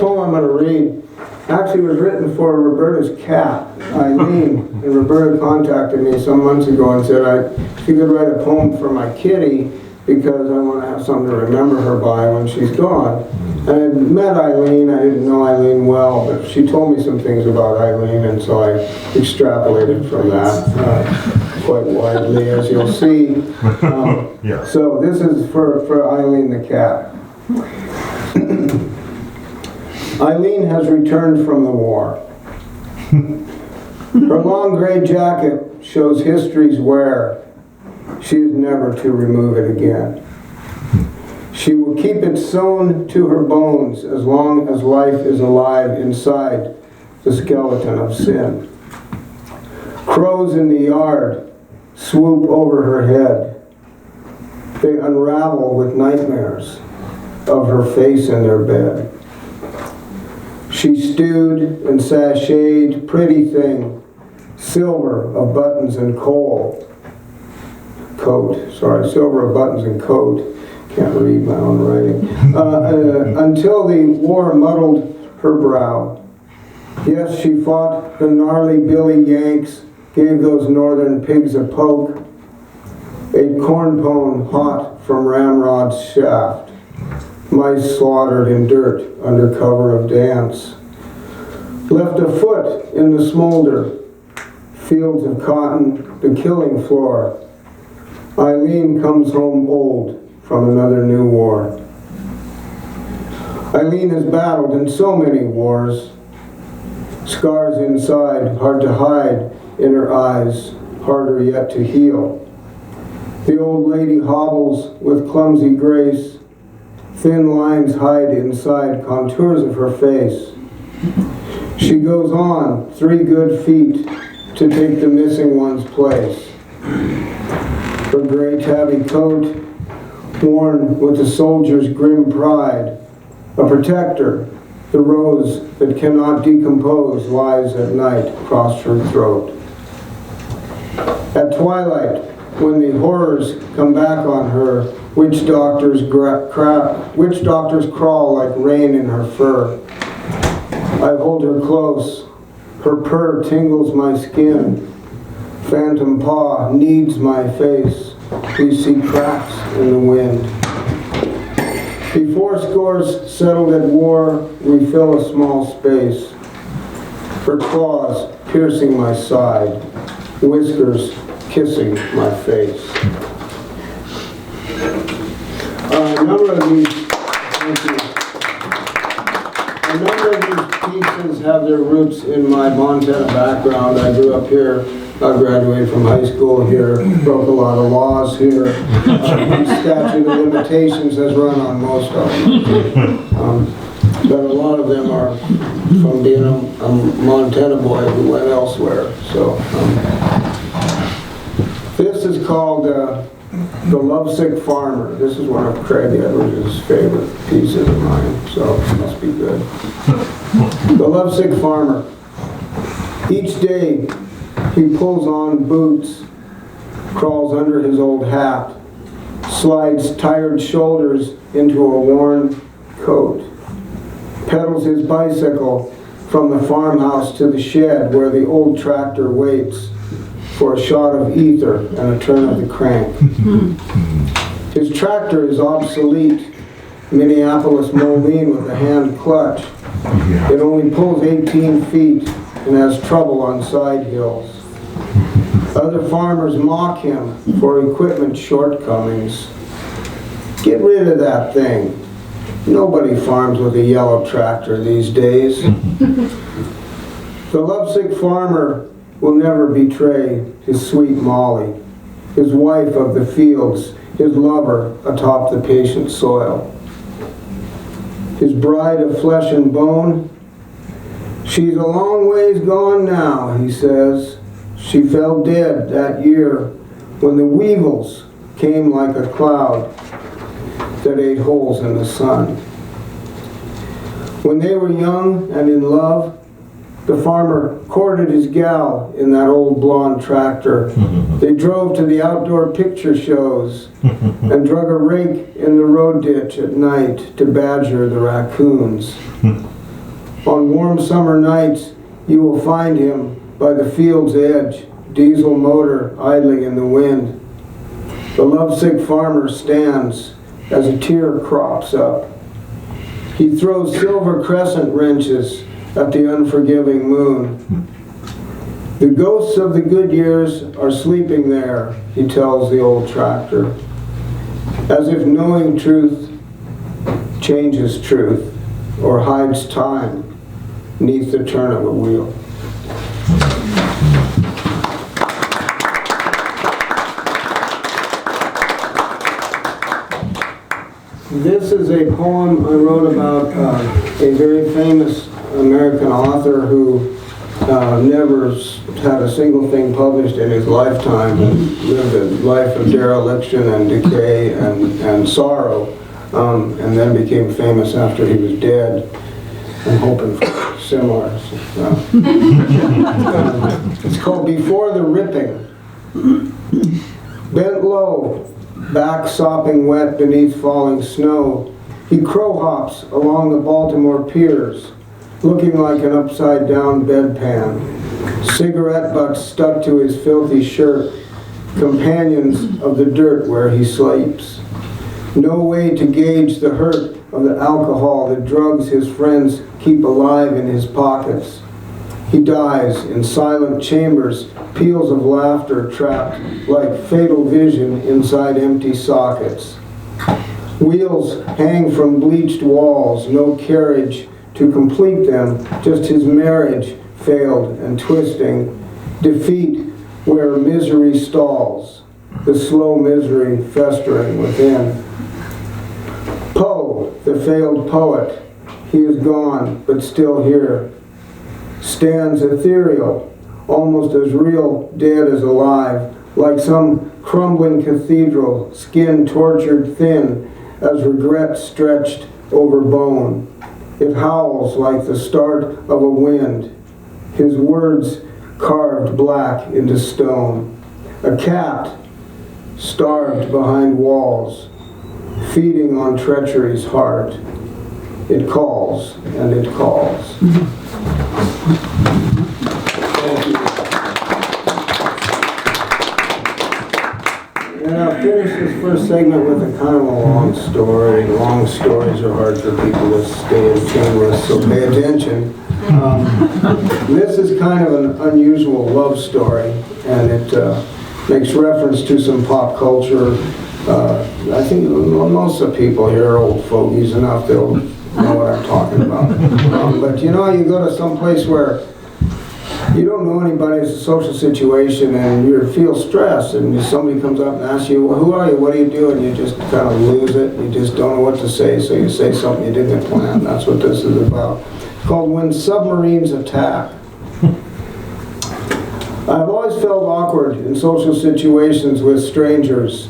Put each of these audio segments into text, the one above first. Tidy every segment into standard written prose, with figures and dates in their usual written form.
poem I'm going to read actually was written for Roberta's cat, Eileen. And Roberta contacted me some months ago and said she could write a poem for my kitty because I want to have something to remember her by when she's gone. And I met Eileen. I didn't know Eileen well, but she told me some things about Eileen, and so I extrapolated from that quite widely, as you'll see. Yeah. So this is for Eileen the cat. Eileen has returned from the war. Her long gray jacket shows history's wear. She is never to remove it again. She will keep it sewn to her bones as long as life is alive inside the skeleton of sin. Crows in the yard swoop over her head. They unravel with nightmares of her face in their bed. She stewed and sashayed, pretty thing, silver of buttons and coat, silver of buttons and coat. Can't read my own writing. Until the war muddled her brow. Yes, she fought the gnarly Billy Yanks, gave those northern pigs a poke, ate corn pone hot from ramrod's shaft, mice slaughtered in dirt under cover of dance, left a foot in the smolder, fields of cotton, the killing floor. Eileen comes home old from another new war. Eileen has battled in so many wars. Scars inside, hard to hide in her eyes, harder yet to heal. The old lady hobbles with clumsy grace. Thin lines hide inside contours of her face. She goes on 3 good feet to take the missing one's place. Her gray tabby coat, worn with a soldier's grim pride, a protector, the rose that cannot decompose lies at night across her throat. At twilight, when the horrors come back on her, witch doctors crawl like rain in her fur. I hold her close, her purr tingles my skin, phantom paw kneads my face. We see cracks in the wind. Before scores settled at war, we fill a small space. Her claws piercing my side, whiskers kissing my face. A number of these pieces have their roots in my Montana background. I grew up here. I graduated from high school here, broke a lot of laws here. Statute of limitations has run on most of them. But a lot of them are from being a Montana boy who went elsewhere. So this is called The Lovesick Farmer. This is one of Craig Edwards' favorite pieces of mine, so it must be good. The Lovesick Farmer. Each day, he pulls on boots, crawls under his old hat, slides tired shoulders into a worn coat, pedals his bicycle from the farmhouse to the shed where the old tractor waits for a shot of ether and a turn of the crank. His tractor is obsolete, Minneapolis Moline with a hand clutch. It only pulls 18 feet and has trouble on side hills. Other farmers mock him for equipment shortcomings. Get rid of that thing. Nobody farms with a yellow tractor these days. The lovesick farmer will never betray his sweet Molly, his wife of the fields, his lover atop the patient soil. His bride of flesh and bone, she's a long ways gone now, he says. She fell dead that year when the weevils came like a cloud that ate holes in the sun. When they were young and in love, the farmer courted his gal in that old blonde tractor. They drove to the outdoor picture shows and drug a rake in the road ditch at night to badger the raccoons. On warm summer nights, you will find him by the field's edge, diesel motor idling in the wind. The lovesick farmer stands as a tear crops up. He throws silver crescent wrenches at the unforgiving moon. The ghosts of the good years are sleeping there, he tells the old tractor, as if knowing truth changes truth or hides time neath the turn of a wheel. This is a poem I wrote about a very famous American author who never had a single thing published in his lifetime and lived a life of dereliction and decay and sorrow, and then became famous after he was dead. I'm hoping for similar. It's called Before the Ripping. Bent low, back sopping wet beneath falling snow, he crow hops along the Baltimore piers, looking like an upside-down bedpan, cigarette butts stuck to his filthy shirt, companions of the dirt where he sleeps. No way to gauge the hurt of the alcohol, the drugs his friends keep alive in his pockets. He dies in silent chambers, peals of laughter trapped like fatal vision inside empty sockets. Wheels hang from bleached walls, no carriage to complete them, just his marriage failed and twisting. Defeat where misery stalls, the slow misery festering within. Poe, the failed poet, he is gone, but still here, stands ethereal, almost as real dead as alive, like some crumbling cathedral, skin tortured thin as regret stretched over bone. It howls like the start of a wind, his words carved black into stone. A cat starved behind walls, feeding on treachery's heart. It calls and it calls. Thank you. And I'll finish this first segment with a kind of a long story. Long stories are hard for people to stay in tune with, so pay attention. This is kind of an unusual love story, and it makes reference to some pop culture. I think most of the people here are old fogies enough they'll know what I'm talking about. But you know, you go to some place where you don't know anybody, it's a social situation, and you feel stressed, and somebody comes up and asks you, well, who are you, what do you do, and you just kind of lose it, you just don't know what to say, so you say something you didn't plan. That's what this is about. It's called When Submarines Attack. I've always felt awkward in social situations with strangers.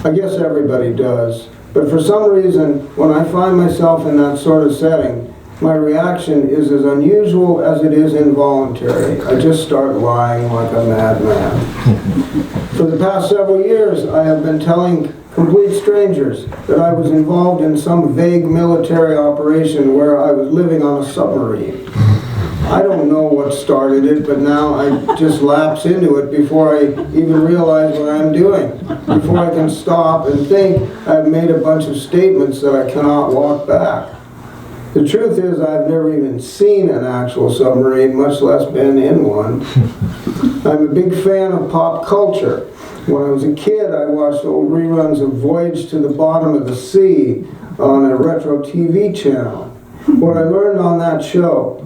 I guess everybody does. But for some reason, when I find myself in that sort of setting, my reaction is as unusual as it is involuntary. I just start lying like a madman. For the past several years, I have been telling complete strangers that I was involved in some vague military operation where I was living on a submarine. I don't know what started it, but now I just lapse into it before I even realize what I'm doing. Before I can stop and think, I've made a bunch of statements that I cannot walk back. The truth is, I've never even seen an actual submarine, much less been in one. I'm a big fan of pop culture. When I was a kid, I watched old reruns of Voyage to the Bottom of the Sea on a retro TV channel. What I learned on that show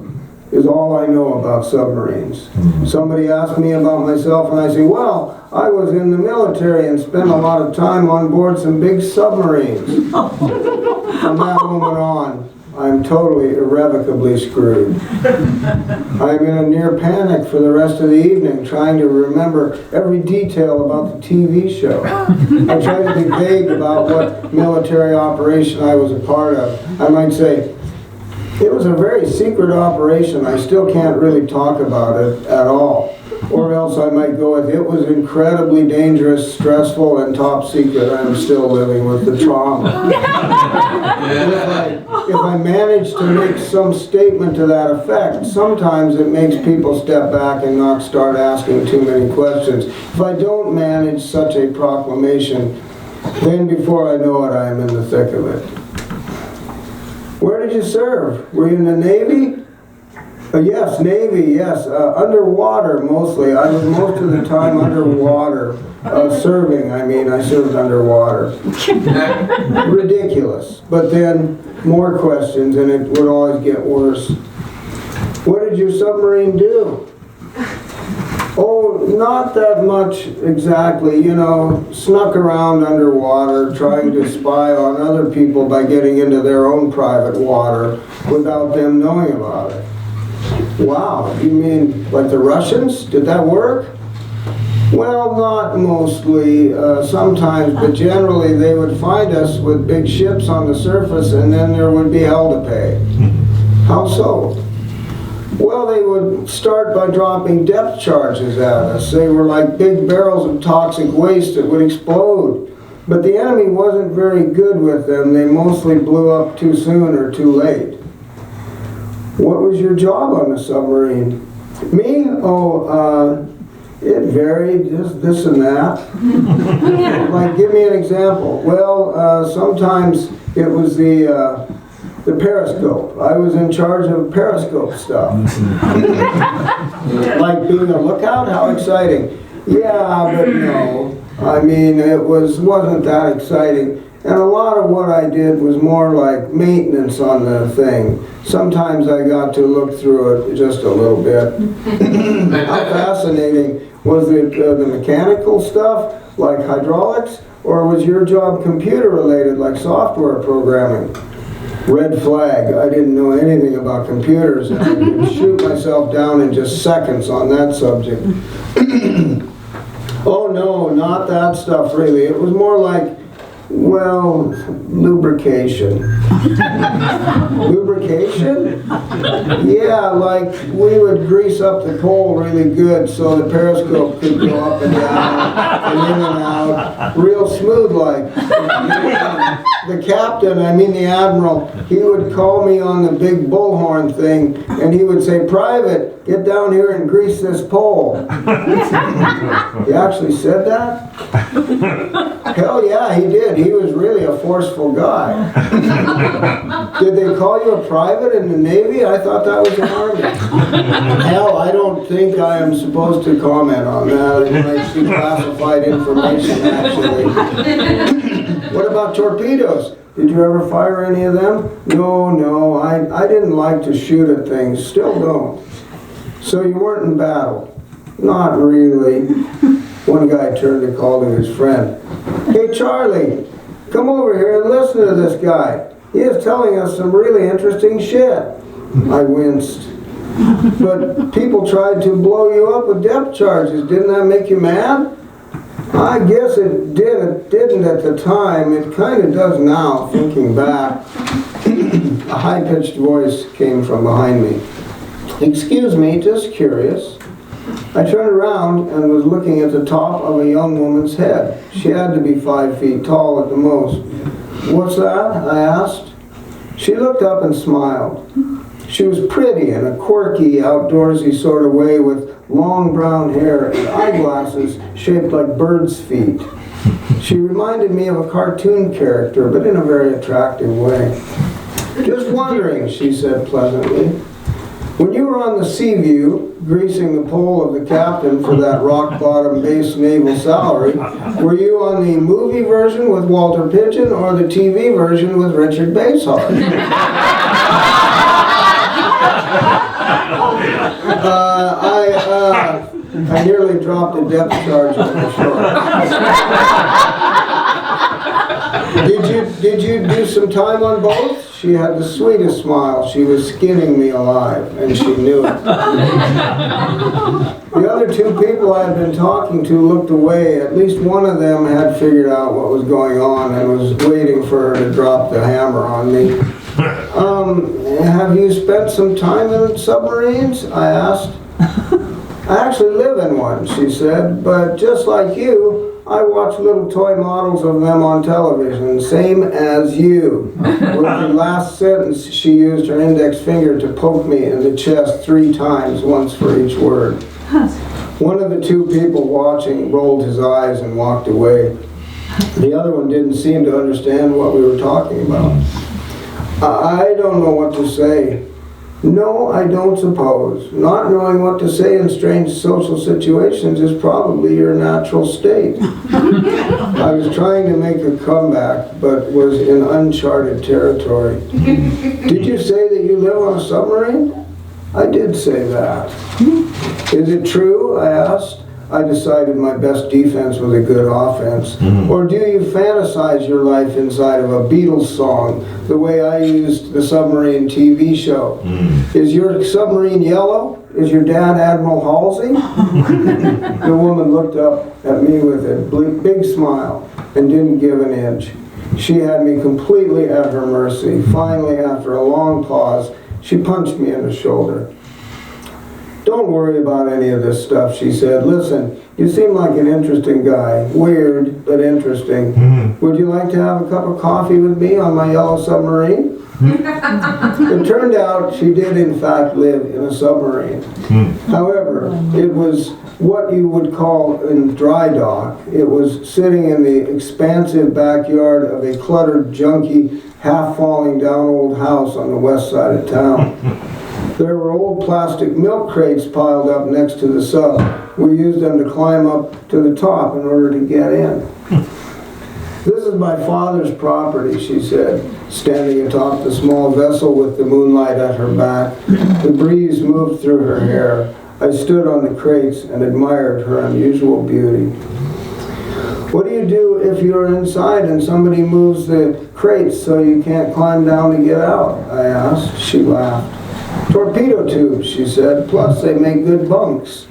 is all I know about submarines. Somebody asked me about myself and I say, well, I was in the military and spent a lot of time on board some big submarines. From that moment on, I'm totally irrevocably screwed. I'm in a near panic for the rest of the evening, trying to remember every detail about the TV show. I try to be vague about what military operation I was a part of. I might say, it was a very secret operation. I still can't really talk about it at all. Or else I might go with, it was incredibly dangerous, stressful, and top secret. I'm still living with the trauma. If I manage to make some statement to that effect, sometimes it makes people step back and not start asking too many questions. If I don't manage such a proclamation, then before I know it, I am in the thick of it. Where did you serve? Were you in the Navy? Yes, Navy, yes. Underwater mostly. I was most of the time underwater. Serving, I mean, I served underwater. Ridiculous. But then more questions and it would always get worse. What did your submarine do? Oh, not that much exactly. You know, snuck around underwater trying to spy on other people by getting into their own private water without them knowing about it. Wow, you mean like the Russians? Did that work? Well, not mostly, sometimes, but generally they would find us with big ships on the surface and then there would be hell to pay. How so? Well, they would start by dropping depth charges at us. They were like big barrels of toxic waste that would explode. But the enemy wasn't very good with them. They mostly blew up too soon or too late. What was your job on the submarine? Me? Oh, it varied, just this and that. Like, give me an example. Well, sometimes it was the periscope. I was in charge of periscope stuff. Like being a lookout? How exciting. Yeah, but no. I mean, it wasn't that exciting. And a lot of what I did was more like maintenance on the thing. Sometimes I got to look through it just a little bit. How fascinating. Was it the mechanical stuff, like hydraulics, or was your job computer related, like software programming? Red flag. I didn't know anything about computers, and I could shoot myself down in just seconds on that subject. Oh no, not that stuff really. It was more like, well, lubrication. Lubrication? Yeah, like we would grease up the pole really good so the periscope could go up and down and in and out, real smooth like. The captain, I mean the admiral, he would call me on the big bullhorn thing and he would say, "Private, get down here and grease this pole." He actually said that? Hell yeah, he did. He was really a forceful guy. Did they call you a private in the Navy? I thought that was the Army. Hell, I don't think I am supposed to comment on that. It might be classified information, actually. What about torpedoes? Did you ever fire any of them? No, I didn't like to shoot at things. Still don't. So you weren't in battle? Not really. One guy turned and called him his friend. "Hey Charlie, come over here and listen to this guy. He is telling us some really interesting shit." I winced. "But people tried to blow you up with depth charges. Didn't that make you mad?" "I guess it did. It didn't at the time. It kind of does now, thinking back." A high-pitched voice came from behind me. "Excuse me, just curious." I turned around and was looking at the top of a young woman's head. She had to be 5 feet tall at the most. "What's that?" I asked. She looked up and smiled. She was pretty in a quirky, outdoorsy sort of way with long brown hair and eyeglasses shaped like birds' feet. She reminded me of a cartoon character, but in a very attractive way. "Just wondering," she said pleasantly, "when you were on the Seaview, greasing the pole of the captain for that rock-bottom base naval salary, were you on the movie version with Walter Pidgeon or the TV version with Richard Basehart?" I nearly dropped a depth charge on the shore. Did you do some time on both? She had the sweetest smile. She was skinning me alive, and she knew it. The other two people I had been talking to looked away. At least one of them had figured out what was going on and was waiting for her to drop the hammer on me. Have you spent some time in submarines?" I asked. I actually live in one, she said, but just like you, I watch little toy models of them on television, same as you. With the last sentence, she used her index finger to poke me in the chest 3 times, once for each word. One of the 2 people watching rolled his eyes and walked away. The other one didn't seem to understand what we were talking about. I don't know what to say. No, I don't suppose. Not knowing what to say in strange social situations is probably your natural state. I was trying to make a comeback, but was in uncharted territory. Did you say that you live on a submarine? I did say that. Is it true? I asked. I decided my best defense was a good offense. Or do you fantasize your life inside of a Beatles song, the way I used the Submarine TV show? Is your submarine yellow? Is your dad Admiral Halsey? The woman looked up at me with a big smile and didn't give an inch. She had me completely at her mercy. Finally, after a long pause, she punched me in the shoulder. Don't worry about any of this stuff, she said. Listen, you seem like an interesting guy. Weird, but interesting. Would you like to have a cup of coffee with me on my yellow submarine? It turned out she did in fact live in a submarine. However, it was what you would call in dry dock. It was sitting in the expansive backyard of a cluttered, junky, half-falling down old house on the west side of town. There were old plastic milk crates piled up next to the sub. We used them to climb up to the top in order to get in. This is my father's property, she said, standing atop the small vessel with the moonlight at her back. The breeze moved through her hair. I stood on the crates and admired her unusual beauty. What do you do if you're inside and somebody moves the crates so you can't climb down to get out? I asked. She laughed. Torpedo tubes, she said, plus they make good bunks.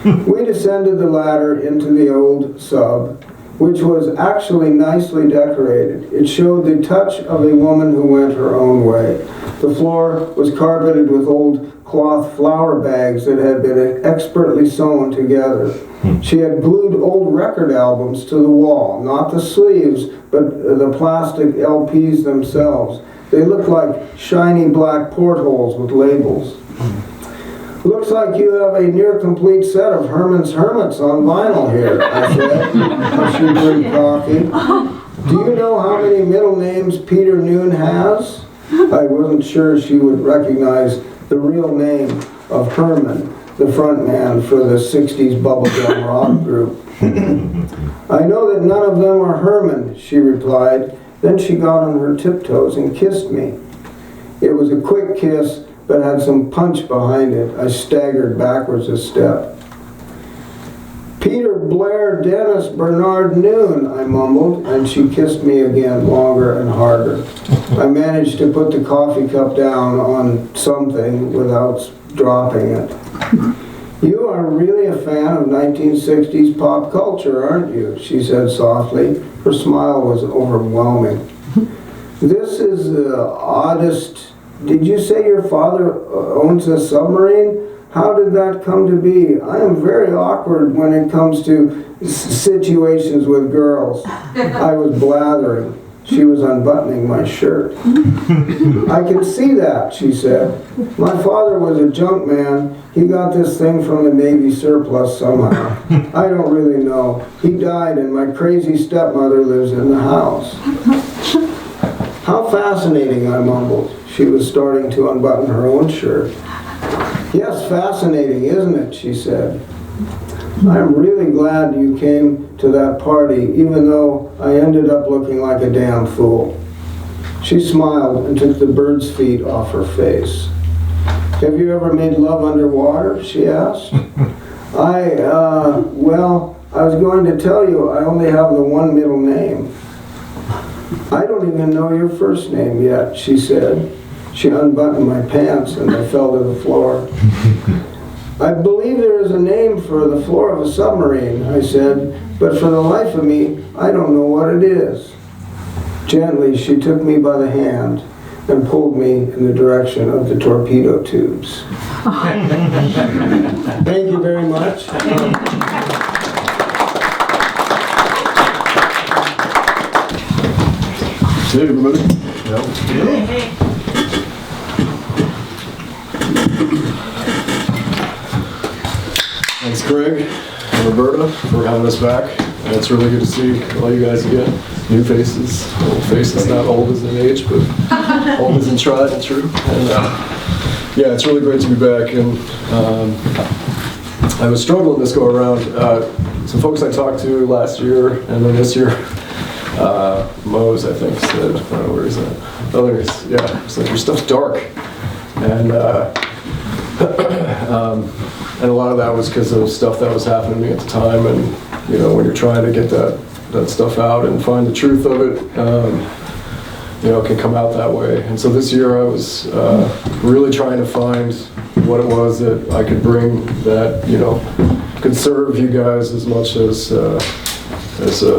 We descended the ladder into the old sub, which was actually nicely decorated. It showed the touch of a woman who went her own way. The floor was carpeted with old cloth flower bags that had been expertly sewn together. She had glued old record albums to the wall, not the sleeves, but the plastic LPs themselves. They looked like shiny black portholes with labels. Looks like you have a near complete set of Herman's Hermits on vinyl here, I said, as she brewed coffee. Do you know how many middle names Peter Noon has? I wasn't sure she would recognize the real name of Herman, the front man for the 60s bubblegum rock group. I know that none of them are Herman, she replied. Then she got on her tiptoes and kissed me. It was a quick kiss, but had some punch behind it. I staggered backwards a step. Peter Blair Dennis Bernard Noon, I mumbled, and she kissed me again, longer and harder. I managed to put the coffee cup down on something without dropping it. You are really a fan of 1960s pop culture, aren't you? She said softly. Her smile was overwhelming. This is the oddest... Did you say your father owns a submarine? How did that come to be? I am very awkward when it comes to situations with girls. I was blathering. She was unbuttoning my shirt. I can see that, she said. My father was a junk man. He got this thing from the Navy surplus somehow. I don't really know. He died and my crazy stepmother lives in the house. How fascinating, I mumbled. She was starting to unbutton her own shirt. Yes, fascinating, isn't it? She said. I'm really glad you came to that party, even though I ended up looking like a damn fool. She smiled and took the bird's feet off her face. Have you ever made love underwater? She asked. Well, I was going to tell you I only have the one middle name. I don't even know your first name yet, she said. She unbuttoned my pants and they fell to the floor. I believe there is a name for the floor of a submarine, I said, but for the life of me, I don't know what it is. Gently, she took me by the hand. and pulled me in the direction of the torpedo tubes. Thank you very much. Hey, everybody. Thanks, Craig and Roberta, for having us back. And it's really good to see all you guys again. New faces, old faces, not old as in age, but old as in tried and true. And yeah, it's really great to be back. And I was struggling this go around. Some folks I talked to last year and then this year, Mose, I think, said, where is that? Oh, there it is. Yeah, it's like your stuff's dark. And and a lot of that was because of stuff that was happening to me at the time. And, you know, when you're trying to get that stuff out and find the truth of it, you know, it can come out that way. And so this year I was really trying to find what it was that I could bring that, you know, could serve you guys as much as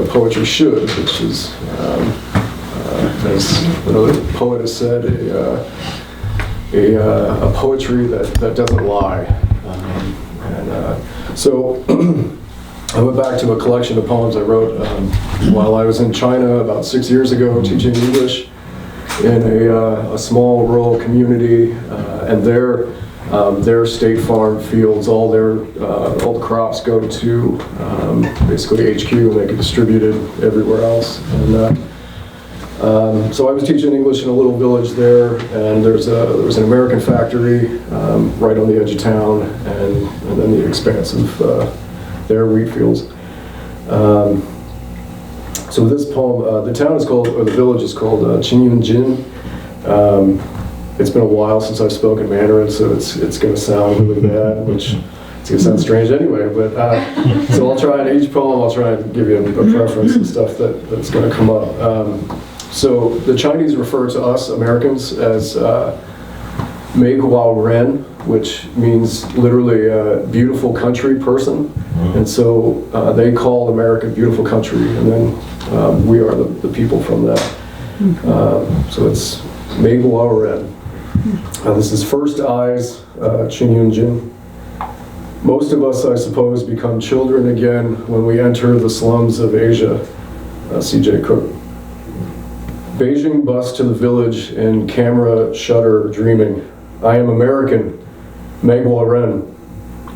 poetry should, which is, as another poet has said, a poetry that doesn't lie. So I went back to a collection of poems I wrote while I was in China about 6 years ago, teaching English in a small rural community, and their state farm fields, all the crops go to basically HQ, and they get distributed everywhere else. And so I was teaching English in a little village there, and there was an American factory right on the edge of town, and then the expanse of their wheat fields. So this poem, the town is called, or the village is called Qinyunjin. It's been a while since I've spoken Mandarin, so it's going to sound really bad, which it's going to sound strange anyway. But so I'll try, in each poem, I'll try and give you a preference and stuff that's going to come up. So the Chinese refer to us Americans as Mei Guao Ren, which means literally beautiful country person. And so they call America beautiful country, and then we are the people from that. So it's Mei Guao Ren. This is First Eyes, Qinyunjin. Most of us, I suppose, become children again when we enter the slums of Asia. C.J. Cook. Beijing bus to the village in camera shutter dreaming. I am American, Mei Guao Ren.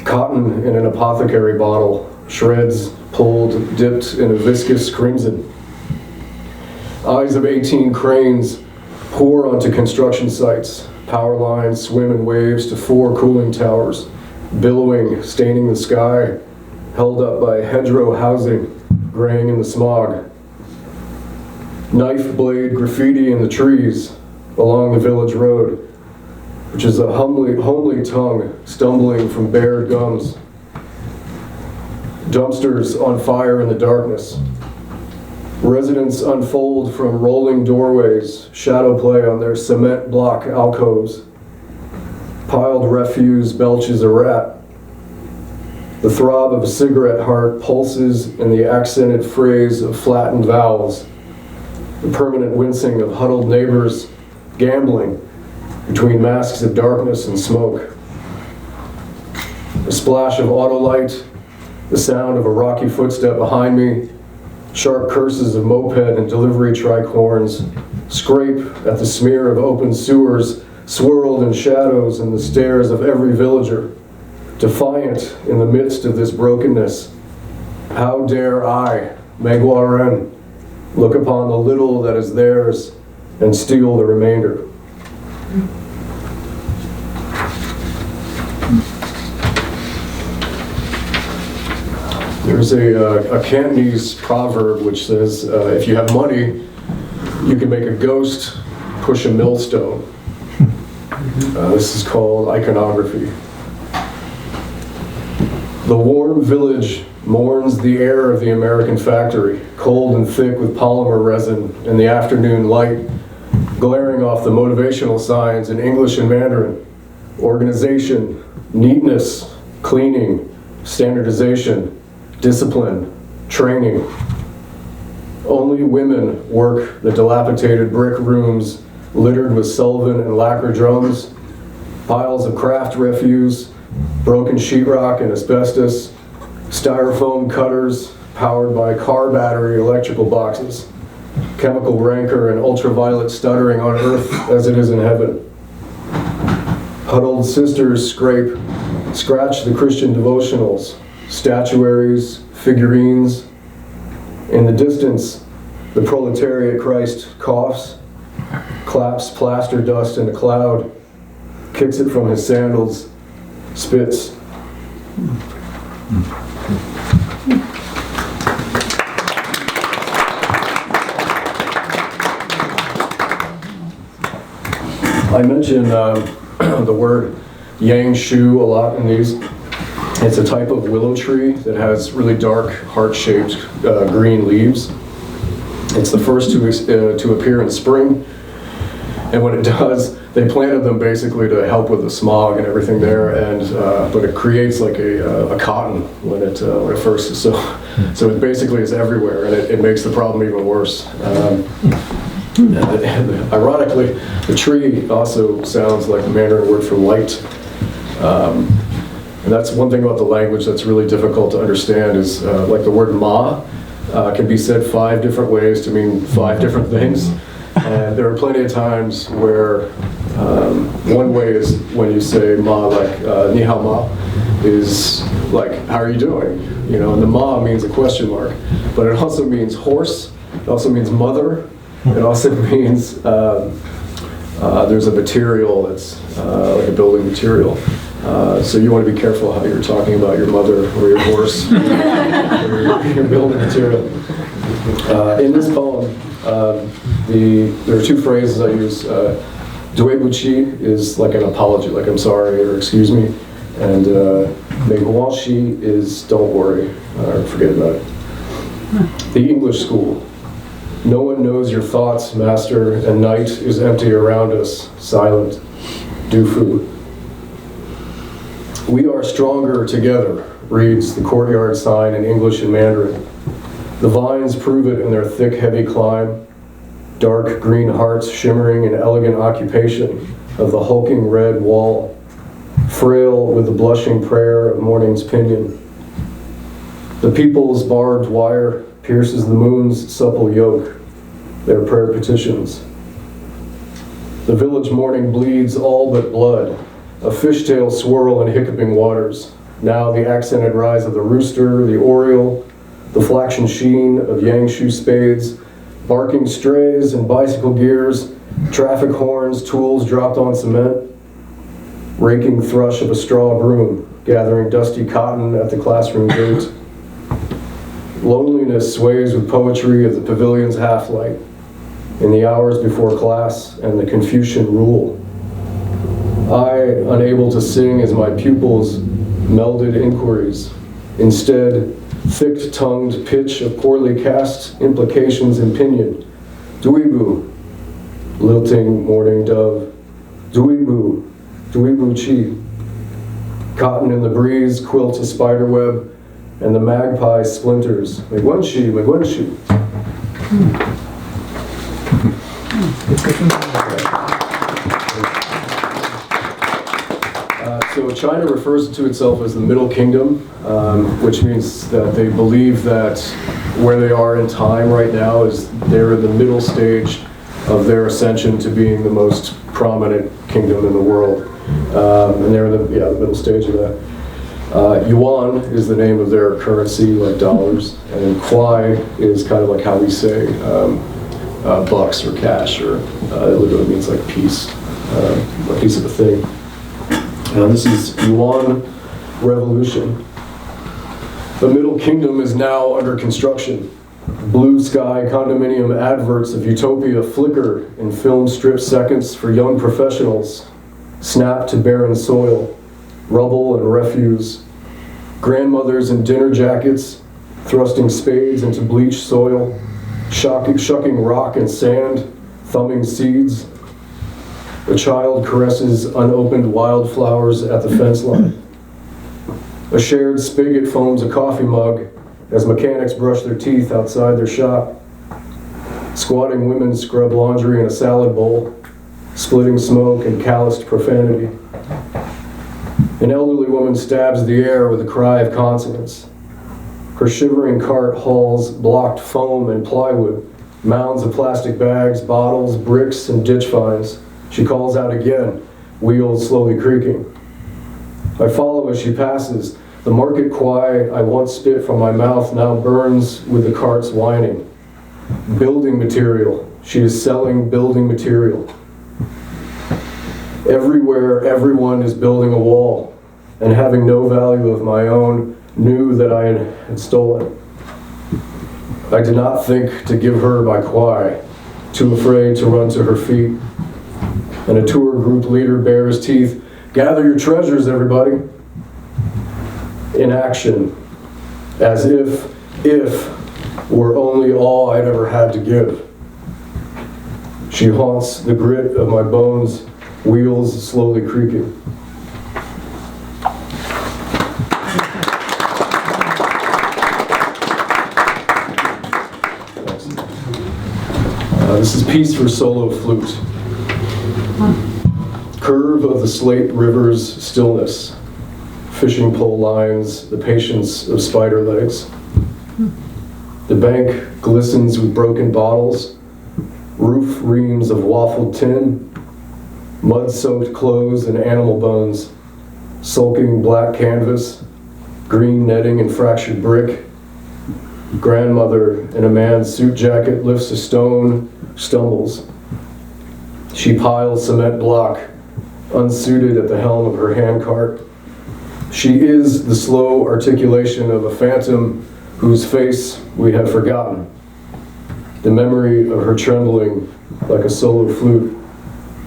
Cotton in an apothecary bottle, shreds pulled, dipped in a viscous crimson. Eyes of 18 cranes pour onto construction sites. Power lines swim in waves to 4 cooling towers, billowing, staining the sky, held up by hedgerow housing, graying in the smog. Knife blade graffiti in the trees along the village road, which is a homely tongue stumbling from bared gums. Dumpsters on fire in the darkness. Residents unfold from rolling doorways, shadow play on their cement block alcoves. Piled refuse belches a rat. The throb of a cigarette heart pulses in the accented phrase of flattened vowels. The permanent wincing of huddled neighbors gambling between masks of darkness and smoke. A splash of autolite, the sound of a rocky footstep behind me, sharp curses of moped and delivery trike horns, scrape at the smear of open sewers, swirled in shadows in the stares of every villager, defiant in the midst of this brokenness. How dare I, Mei Guao Ren, look upon the little that is theirs and steal the remainder. There's a Cantonese proverb which says, if you have money, you can make a ghost push a millstone. This is called iconography. The warm village mourns the air of the American factory, cold and thick with polymer resin in the afternoon light, glaring off the motivational signs in English and Mandarin. Organization, neatness, cleaning, standardization, discipline, training. Only women work the dilapidated brick rooms littered with Sullivan and lacquer drums, piles of craft refuse, broken sheetrock and asbestos, styrofoam cutters powered by car battery electrical boxes, chemical rancor and ultraviolet stuttering on earth as it is in heaven. Huddled sisters scratch the Christian devotionals, statuaries, figurines. In the distance, the proletariat Christ coughs, claps plaster dust in a cloud, kicks it from his sandals, spits. I mentioned the word yang shu a lot in these. It's a type of willow tree that has really dark, heart-shaped green leaves. It's the first to appear in spring, and when it does, they planted them basically to help with the smog and everything there, and but it creates like a cotton when it first, so it basically is everywhere, and it makes the problem even worse. Ironically, the tree also sounds like the Mandarin word for light. And that's one thing about the language that's really difficult to understand is like the word ma can be said 5 different ways to mean 5 different things. And there are plenty of times where one way is when you say ma, like ni hao ma, is like, how are you doing? You know, and the ma means a question mark. But it also means horse, it also means mother, it also means there's a material that's like a building material. So you want to be careful how you're talking about your mother or your horse or your building material. In this poem, there are 2 phrases I use. Duebuchi is like an apology, like I'm sorry or excuse me. And Meguanshi is don't worry or forget about it. The English school. No one knows your thoughts, master, and night is empty around us, silent. Du Fu. We are stronger together, reads the courtyard sign in English and Mandarin. The vines prove it in their thick, heavy climb, dark green hearts shimmering in elegant occupation of the hulking red wall, frail with the blushing prayer of morning's pinion. The people's barbed wire pierces the moon's supple yoke, their prayer petitions. The village morning bleeds all but blood, a fishtail swirl in hiccuping waters. Now the accented rise of the rooster, the oriole, the flaxen sheen of yangshu spades, barking strays and bicycle gears, traffic horns, tools dropped on cement, raking thrush of a straw broom, gathering dusty cotton at the classroom gate. Loneliness sways with poetry of the pavilion's half-light, in the hours before class and the Confucian rule. I, unable to sing as my pupils melded inquiries, instead, thick-tongued pitch of poorly cast implications in pinyin. Duibu, lilting morning dove. Duibu, duibu chi. Cotton in the breeze quilts a spiderweb, and the magpie splinters. Megwenshi, megwenshi. So China refers to itself as the Middle Kingdom, which means that they believe that where they are in time right now is they're in the middle stage of their ascension to being the most prominent kingdom in the world. And they're in the middle stage of that. Yuan is the name of their currency, like dollars, and kwai is kind of like how we say bucks or cash, or it literally means like piece, a piece of a thing. This is Yuan Revolution. The Middle Kingdom is now under construction. Blue sky condominium adverts of utopia flicker in film strip seconds for young professionals, snap to barren soil, rubble and refuse, grandmothers in dinner jackets, thrusting spades into bleached soil, shucking rock and sand, thumbing seeds. A child caresses unopened wildflowers at the fence line. A shared spigot foams a coffee mug as mechanics brush their teeth outside their shop. Squatting women scrub laundry in a salad bowl. splitting smoke and calloused profanity. An elderly woman stabs the air with a cry of consonance. Her shivering cart hauls blocked foam and plywood, mounds of plastic bags, bottles, bricks, and ditch fines. She calls out again, wheels slowly creaking. I follow as she passes. The market cry I once spit from my mouth now burns with the cart's whining. Building material. She is selling building material. Everywhere, everyone is building a wall, and having no value of my own, knew that I had stolen. I did not think to give her my cry, too afraid to run to her feet. And a tour group leader bares teeth. Gather your treasures, everybody. In action, as if were only all I'd ever had to give. She haunts the grit of my bones, wheels slowly creaking. This is Piece for Solo Flute. Curve of the slate river's stillness. Fishing pole lines, the patience of spider legs. The bank glistens with broken bottles, roof reams of waffled tin, mud-soaked clothes and animal bones, sulking black canvas, green netting and fractured brick. Grandmother in a man's suit jacket lifts a stone, stumbles. She piles cement block, unsuited at the helm of her handcart. She is the slow articulation of a phantom whose face we have forgotten. The memory of her trembling like a solo flute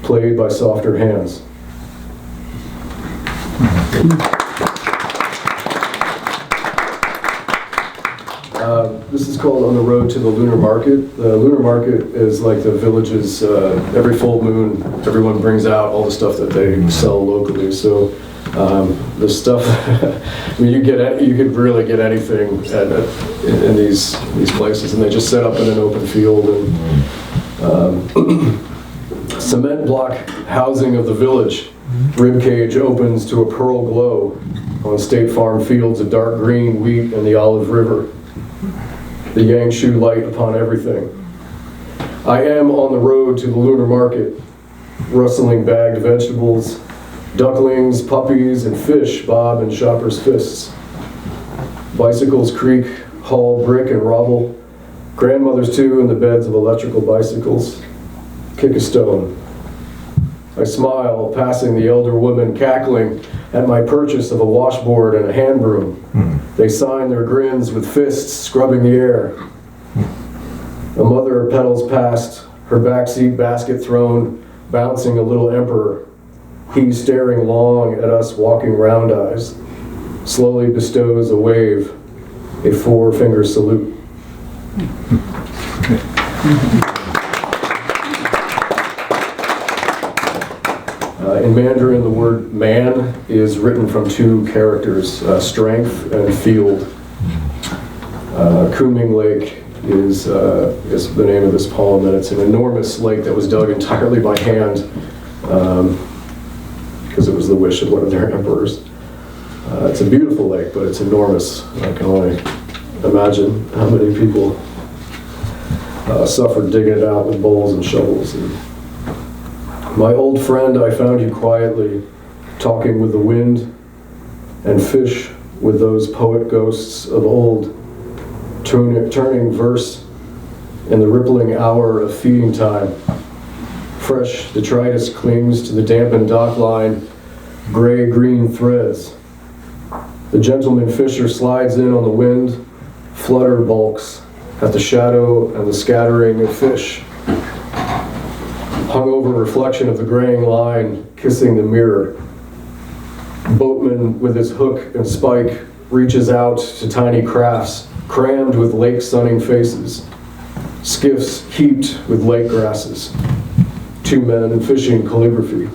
played by softer hands. This is called On the Road to the Lunar Market. The Lunar Market is like the village's, every full moon, everyone brings out all the stuff that they sell locally. So the stuff, I mean, you could really get anything in these places, and they just set up in an open field. And cement block housing of the village. Ribcage opens to a pearl glow on State Farm fields of dark green wheat and the Olive River. The Yangshu light upon everything. I am on the road to the lunar market, rustling bagged vegetables, ducklings, puppies, and fish bob in shoppers' fists. Bicycles creak, haul brick and rubble. Grandmothers too in the beds of electrical bicycles. Kick a stone. I smile, passing the elder woman cackling at my purchase of a washboard and a hand broom. They sign their grins with fists scrubbing the air. A mother pedals past, her backseat basket thrown, bouncing a little emperor. He staring long at us walking round eyes, slowly bestows a wave, a four-finger salute. In Mandarin, the word man is written from two characters, strength and field. Kunming Lake is the name of this poem, and it's an enormous lake that was dug entirely by hand because it was the wish of one of their emperors. It's a beautiful lake, but it's enormous. I can only imagine how many people suffered digging it out with bowls and shovels. And my old friend, I found you quietly, talking with the wind and fish with those poet ghosts of old, turning verse in the rippling hour of feeding time. Fresh detritus clings to the dampened dock line, gray-green threads. The gentleman fisher slides in on the wind, flutter bulks at the shadow and the scattering of fish. Hungover reflection of the graying line kissing the mirror. Boatman with his hook and spike reaches out to tiny crafts crammed with lake sunning faces. Skiffs heaped with lake grasses. Two men fishing calligraphy.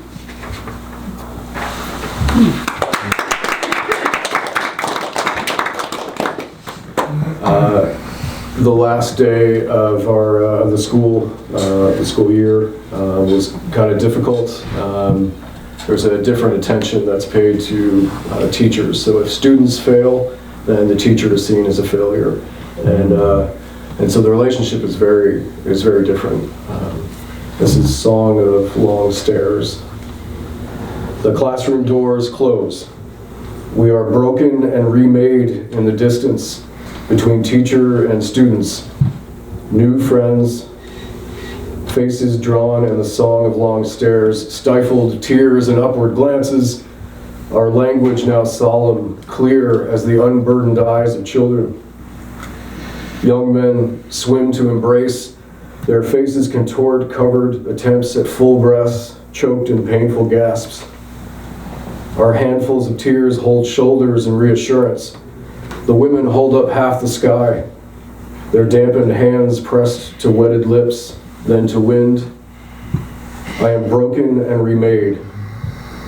the last day of our the school year was kind of difficult. There's a different attention that's paid to teachers. So if students fail, then the teacher is seen as a failure, and so the relationship is very different. This is Song of Long Stairs. The classroom doors close. We are broken and remade in the distance between teacher and students. New friends, faces drawn in the Song of Long Stairs, stifled tears and upward glances, our language now solemn, clear as the unburdened eyes of children. Young men swim to embrace, their faces contort, covered attempts at full breaths, choked in painful gasps. Our handfuls of tears hold shoulders and reassurance. The women hold up half the sky, their dampened hands pressed to wetted lips, then to wind. I am broken and remade,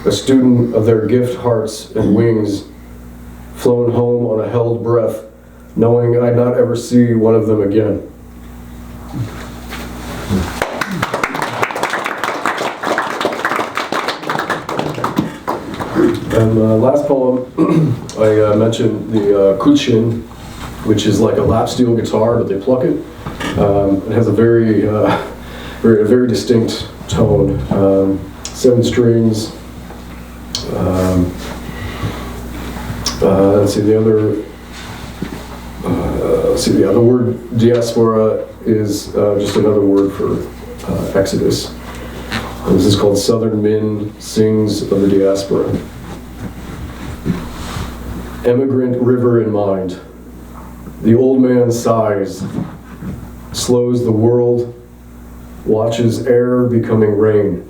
a student of their gift hearts and wings, flown home on a held breath, knowing I'd not ever see one of them again. And last poem, I mentioned the kuchin, which is like a lap steel guitar, but they pluck it. It has a very distinct tone. 7 strings. Let's see, the other word, diaspora, is just another word for exodus. And this is called Southern Min Sings of the Diaspora. Emigrant river in mind. The old man sighs, slows the world, watches air becoming rain.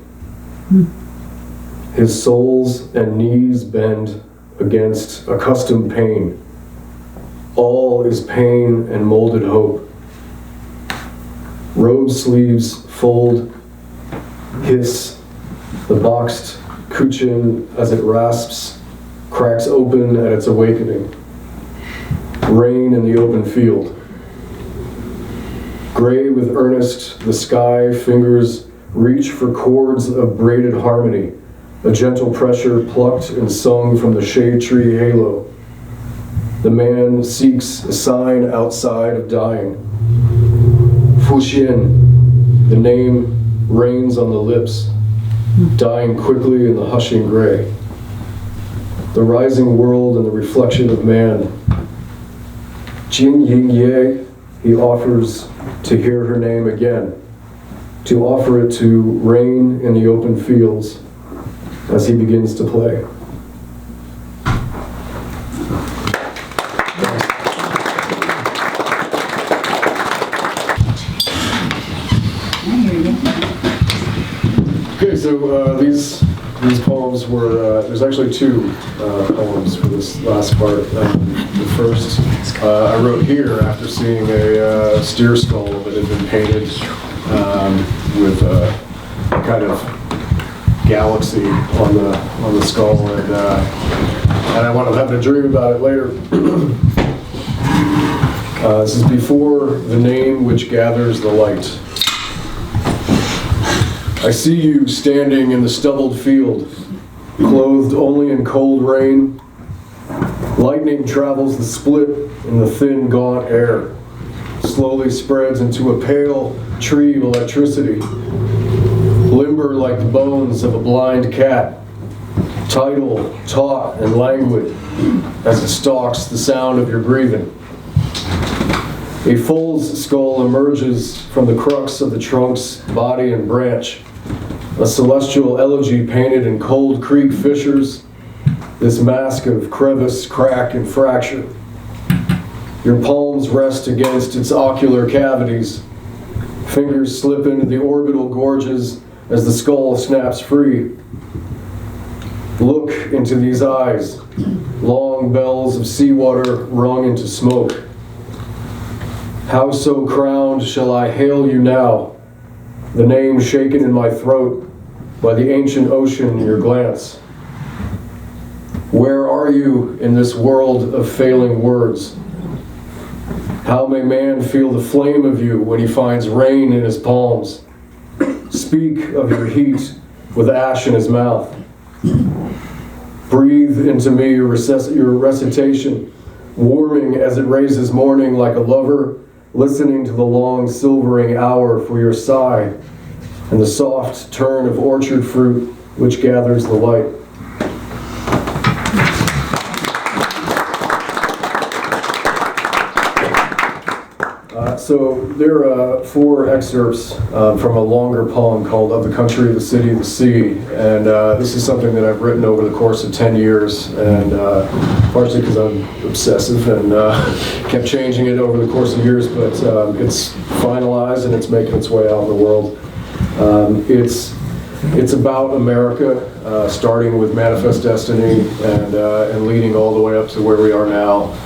His soles and knees bend against accustomed pain. All is pain and molded hope. Robe sleeves fold, hiss, the boxed kuchin as it rasps, cracks open at its awakening. Rain in the open field. Gray with earnest, the sky fingers reach for chords of braided harmony, a gentle pressure plucked and sung from the shade tree halo. The man seeks a sign outside of dying. Fuxian, the name rains on the lips, dying quickly in the hushing gray. The rising world and the reflection of man. Jin Ying Ye, he offers to hear her name again, to offer it to rain in the open fields as he begins to play. Okay, so these poems were, there's actually 2 poems for this last part. The first I wrote here after seeing a steer skull that had been painted with a kind of galaxy on the skull, and I wound up having a dream about it later. This is before the name which gathers the light. I see you standing in the stubbled field, clothed only in cold rain. Lightning travels the split in the thin, gaunt air, slowly spreads into a pale tree of electricity, limber like the bones of a blind cat, tidal, taut, and languid as it stalks the sound of your breathing. A foal's skull emerges from the crux of the trunk's body and branch, a celestial elegy painted in cold creek fissures, this mask of crevice, crack, and fracture. Your palms rest against its ocular cavities. Fingers slip into the orbital gorges as the skull snaps free. Look into these eyes, long bells of seawater wrung into smoke. How so crowned shall I hail you now, the name shaken in my throat by the ancient ocean in your glance? Where are you in this world of failing words? How may man feel the flame of you when he finds rain in his palms? Speak of your heat with ash in his mouth. Breathe into me your recitation, warming as it raises morning like a lover, listening to the long silvering hour for your sigh, and the soft turn of orchard fruit which gathers the light. So there are 4 excerpts from a longer poem called Of the Country, the City, the Sea. And this is something that I've written over the course of 10 years, and partially because I'm obsessive and kept changing it over the course of years, but it's finalized and it's making its way out in the world. It's about America, starting with Manifest Destiny and leading all the way up to where we are now.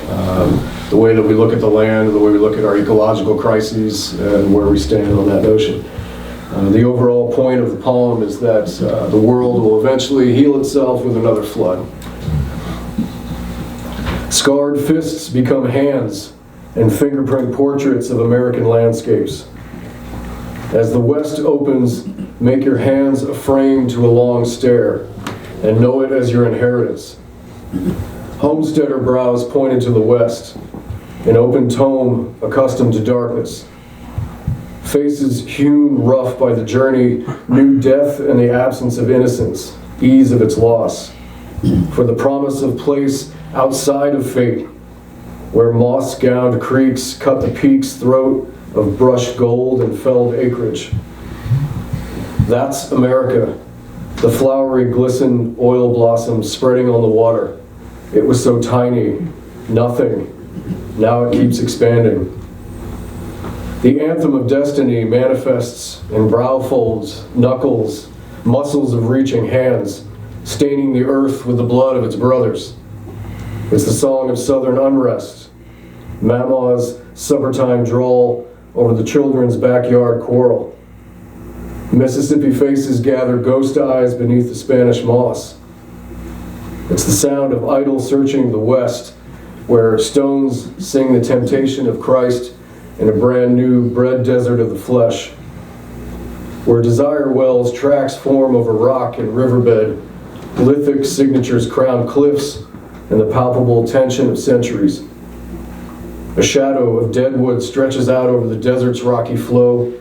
The way that we look at the land, the way we look at our ecological crises, and where we stand on that notion. The overall point of the poem is that the world will eventually heal itself with another flood. Scarred fists become hands and fingerprint portraits of American landscapes. As the West opens, make your hands a frame to a long stare, and know it as your inheritance. Homesteader brows pointed to the West, an open tome accustomed to darkness. Faces hewn rough by the journey, knew death and the absence of innocence, ease of its loss. For the promise of place outside of fate, where moss-gowned creeks cut the peak's throat of brushed gold and felled acreage. That's America, the flowery glisten oil blossoms spreading on the water. It was so tiny, nothing. Now it keeps expanding. The anthem of destiny manifests in brow folds, knuckles, muscles of reaching hands, staining the earth with the blood of its brothers. It's the song of southern unrest, Mama's suppertime drawl over the children's backyard quarrel. Mississippi faces gather ghost eyes beneath the Spanish moss. It's the sound of idle searching the West, where stones sing the temptation of Christ in a brand new bread desert of the flesh, where desire wells tracks form over rock and riverbed, lithic signatures crown cliffs and the palpable tension of centuries. A shadow of deadwood stretches out over the desert's rocky flow.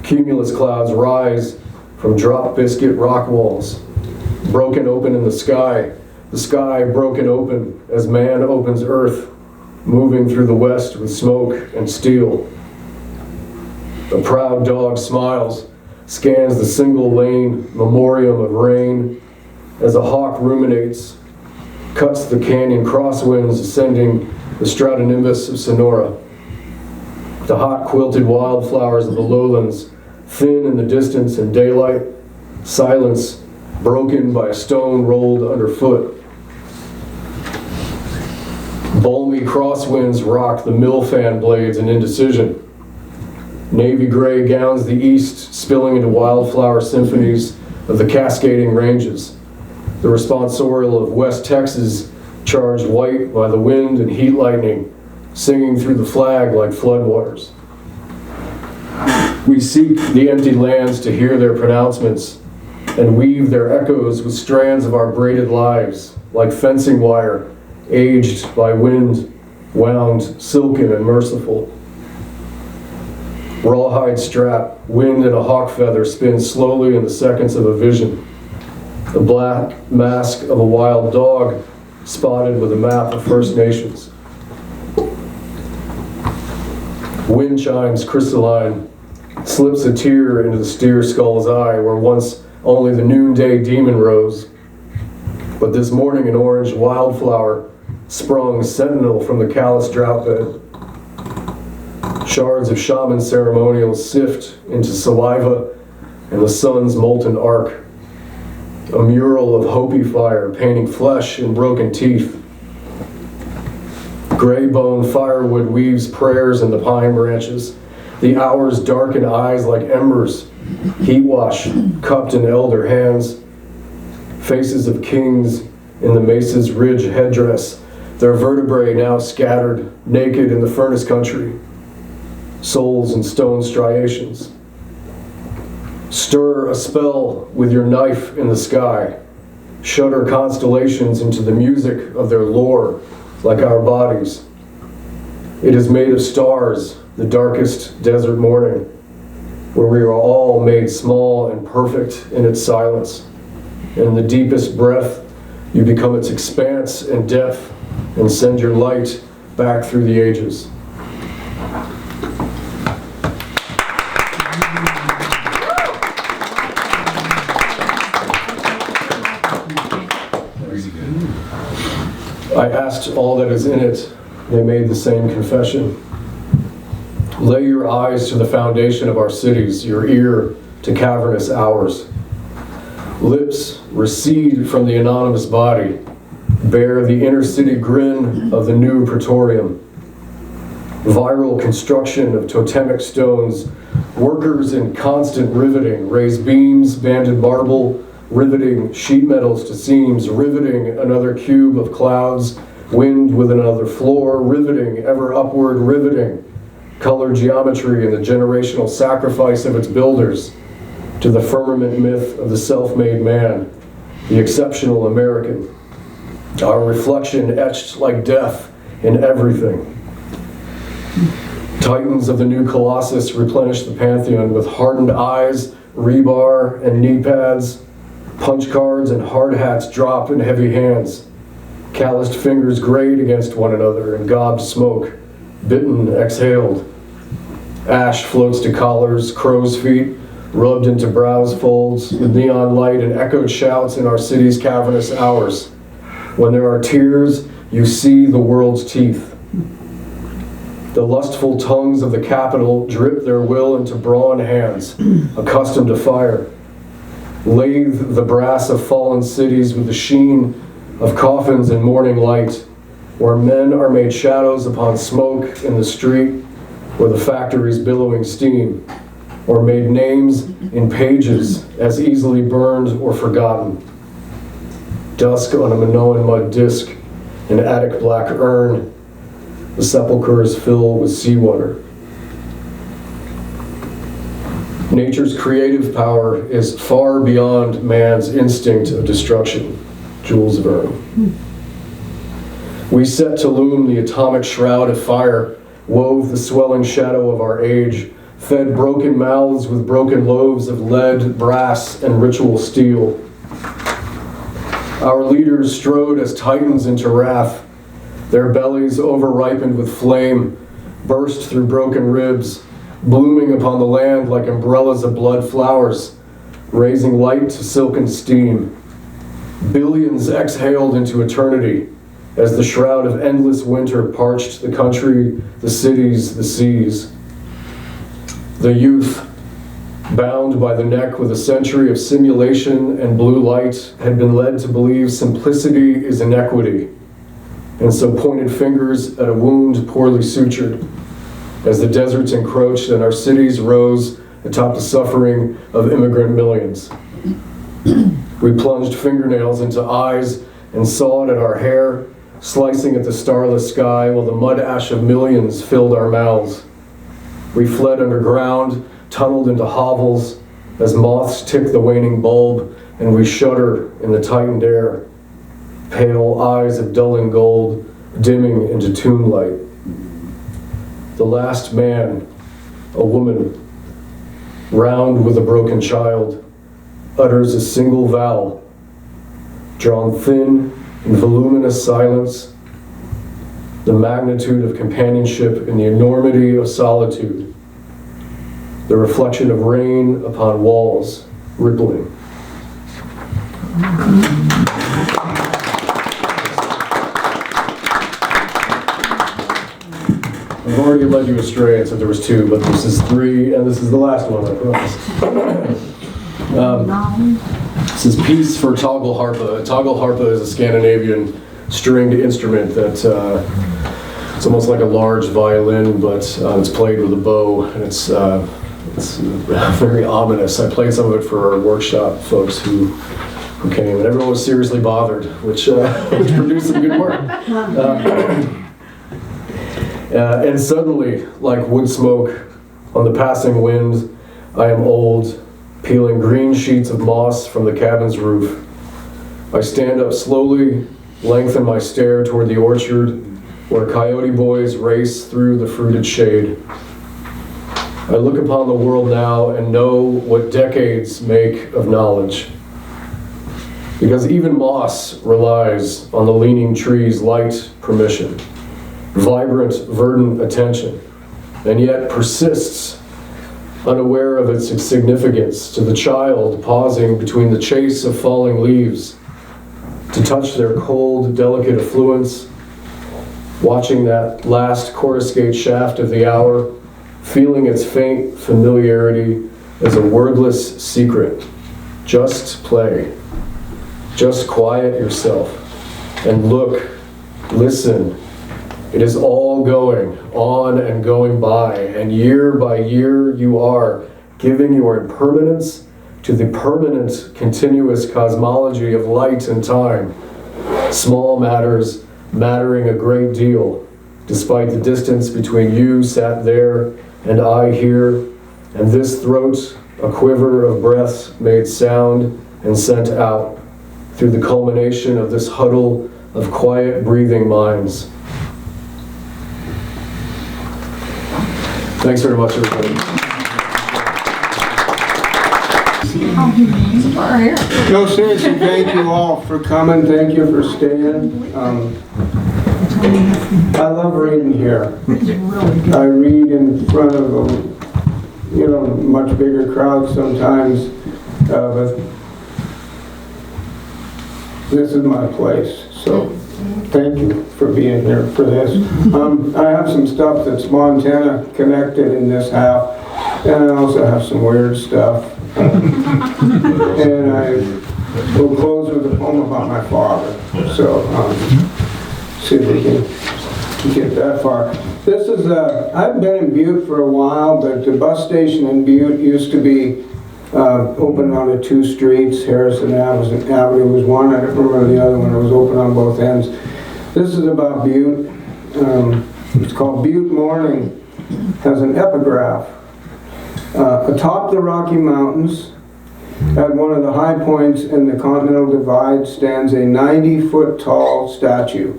Cumulus clouds rise from drop biscuit rock walls, broken open in the sky broken open as man opens earth, moving through the west with smoke and steel. A proud dog smiles, scans the single lane memoriam of rain as a hawk ruminates, cuts the canyon crosswinds ascending the stratonimbus of Sonora. The hot quilted wildflowers of the lowlands, thin in the distance in daylight, silence broken by a stone rolled underfoot. Balmy crosswinds rock the mill fan blades in indecision. Navy gray gowns the east, spilling into wildflower symphonies of the cascading ranges. The responsorial of West Texas charged white by the wind and heat lightning, singing through the flag like floodwaters. We seek the empty lands to hear their pronouncements and weave their echoes with strands of our braided lives, like fencing wire, aged by wind, wound, silken and merciful. Rawhide strap, wind and a hawk feather spin slowly in the seconds of a vision. The black mask of a wild dog spotted with a map of First Nations. Wind chimes crystalline, slips a tear into the steer skull's eye where once only the noonday demon rose. But this morning an orange wildflower sprung sentinel from the callous drought bed. Shards of shaman ceremonials sift into saliva and the sun's molten arc. A mural of Hopi fire painting flesh and broken teeth. Gray bone firewood weaves prayers in the pine branches. The hours darken eyes like embers, heat wash cupped in elder hands. Faces of kings in the mesa's ridge headdress their vertebrae now scattered naked in the furnace country, souls in stone striations. Stir a spell with your knife in the sky, shudder constellations into the music of their lore like our bodies. It is made of stars, the darkest desert morning, where we are all made small and perfect in its silence. In the deepest breath, you become its expanse and depth and send your light back through the ages. I asked all that is in it. They made the same confession. Lay your eyes to the foundation of our cities, your ear to cavernous hours. Lips recede from the anonymous body, bear the inner city grin of the new Praetorium. Viral construction of totemic stones, workers in constant riveting, raise beams, banded marble, riveting sheet metals to seams, riveting another cube of clouds, wind with another floor, riveting, ever upward, riveting, color geometry and the generational sacrifice of its builders to the firmament myth of the self-made man, the exceptional American. Our reflection etched like death in everything. Titans of the new Colossus replenish the pantheon with hardened eyes, rebar, and knee pads. Punch cards and hard hats drop in heavy hands. Calloused fingers grate against one another and gobbed smoke, bitten, exhaled. Ash floats to collars, crow's feet, rubbed into brows folds, with neon light and echoed shouts in our city's cavernous hours. When there are tears, you see the world's teeth. The lustful tongues of the capital drip their will into brawn hands, accustomed to fire. Lathe the brass of fallen cities with the sheen of coffins and morning light, where men are made shadows upon smoke in the street, or the factories billowing steam, or made names in pages as easily burned or forgotten. Dusk on a Minoan mud disc, an attic black urn, the sepulchres fill with seawater. Nature's creative power is far beyond man's instinct of destruction. Jules Verne. We set to loom the atomic shroud of fire, wove the swelling shadow of our age, fed broken mouths with broken loaves of lead, brass, and ritual steel. Our leaders strode as titans into wrath, their bellies over-ripened with flame, burst through broken ribs, blooming upon the land like umbrellas of blood flowers, raising light to silken steam. Billions exhaled into eternity as the shroud of endless winter parched the country, the cities, the seas. The youth, bound by the neck with a century of simulation and blue light, had been led to believe simplicity is inequity, and so pointed fingers at a wound poorly sutured. As the deserts encroached and our cities rose atop the suffering of immigrant millions. We plunged fingernails into eyes and sawed at our hair, slicing at the starless sky while the mud ash of millions filled our mouths. We fled underground, tunneled into hovels, as moths tick the waning bulb, and we shudder in the tightened air, pale eyes of dulling gold dimming into tomb light. The last man, a woman, round with a broken child, utters a single vowel, drawn thin in voluminous silence, the magnitude of companionship in the enormity of solitude, the reflection of rain upon walls, rippling. I've already led you astray and said there was two, but this is three, and this is the last one, I promise. This is Piece for Toggle Harpa. Toggle Harpa is a Scandinavian stringed instrument that it's almost like a large violin, but it's played with a bow, and it's very ominous. I played some of it for our workshop folks who who came, and everyone was seriously bothered, which produced some good work. And suddenly, like wood smoke on the passing wind, I am old, peeling green sheets of moss from the cabin's roof. I stand up slowly, lengthen my stare toward the orchard, where coyote boys race through the fruited shade. I look upon the world now and know what decades make of knowledge. Because even moss relies on the leaning tree's light permission, vibrant, verdant attention, and yet persists, unaware of its significance, to the child pausing between the chase of falling leaves to touch their cold, delicate effluence, watching that last coruscate shaft of the hour, feeling its faint familiarity as a wordless secret. Just play. Just quiet yourself and look, listen. It is all going on and going by, and year by year you are giving your impermanence to the permanent, continuous cosmology of light and time. Small matters mattering a great deal, despite the distance between you sat there and I here, and this throat, a quiver of breaths made sound and sent out through the culmination of this huddle of quiet breathing minds. Thanks very much, everybody. No, seriously, thank you all for coming. Thank you for staying. I love reading here. I read in front of a much bigger crowd sometimes, but this is my place. So thank you for being here for this. I have some stuff that's Montana connected in this half, and I also have some weird stuff. And I will close with a poem about my father. So see if we can get that far. This is I've been in Butte for a while, but the bus station in Butte used to be open on the two streets. Harrison Avenue was one. I don't remember the other one. It was open on both ends. This is about Butte. It's called Butte Morning. Has an epigraph. Atop the Rocky Mountains, at one of the high points in the Continental Divide, stands a 90-foot tall statue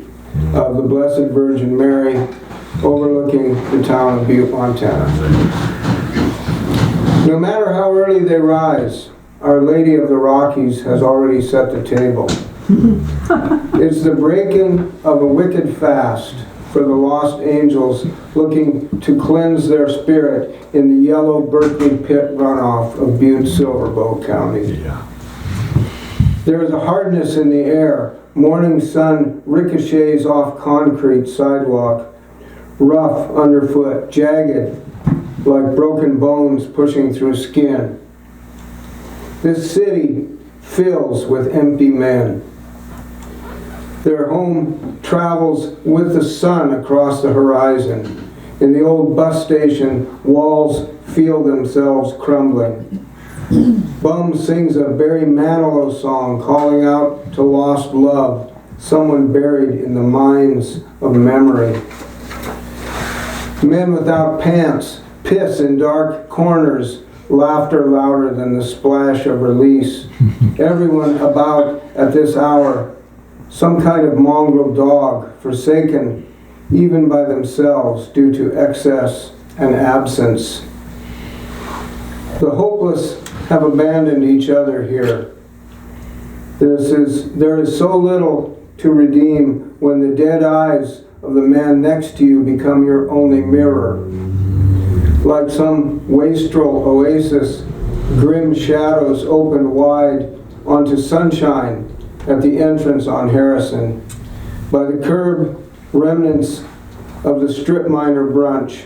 of the Blessed Virgin Mary overlooking the town of Butte, Montana. No matter how early they rise, Our Lady of the Rockies has already set the table. It's the breaking of a wicked fast for the lost angels looking to cleanse their spirit in the yellow Berkeley pit runoff of Butte, Silverbow County. Yeah. There is a hardness in the air. Morning sun ricochets off concrete sidewalk, rough underfoot, jagged, like broken bones pushing through skin. This city fills with empty men. Their home travels with the sun across the horizon. In the old bus station, walls feel themselves crumbling. Bum sings a Barry Manilow song calling out to lost love, someone buried in the mines of memory. Men without pants piss in dark corners, laughter louder than the splash of release. Everyone about at this hour, some kind of mongrel dog, forsaken even by themselves due to excess and absence. The hopeless have abandoned each other here. There is so little to redeem when the dead eyes of the man next to you become your only mirror. Like some wastrel oasis, grim shadows open wide onto sunshine at the entrance on Harrison. By the curb, remnants of the strip miner brunch,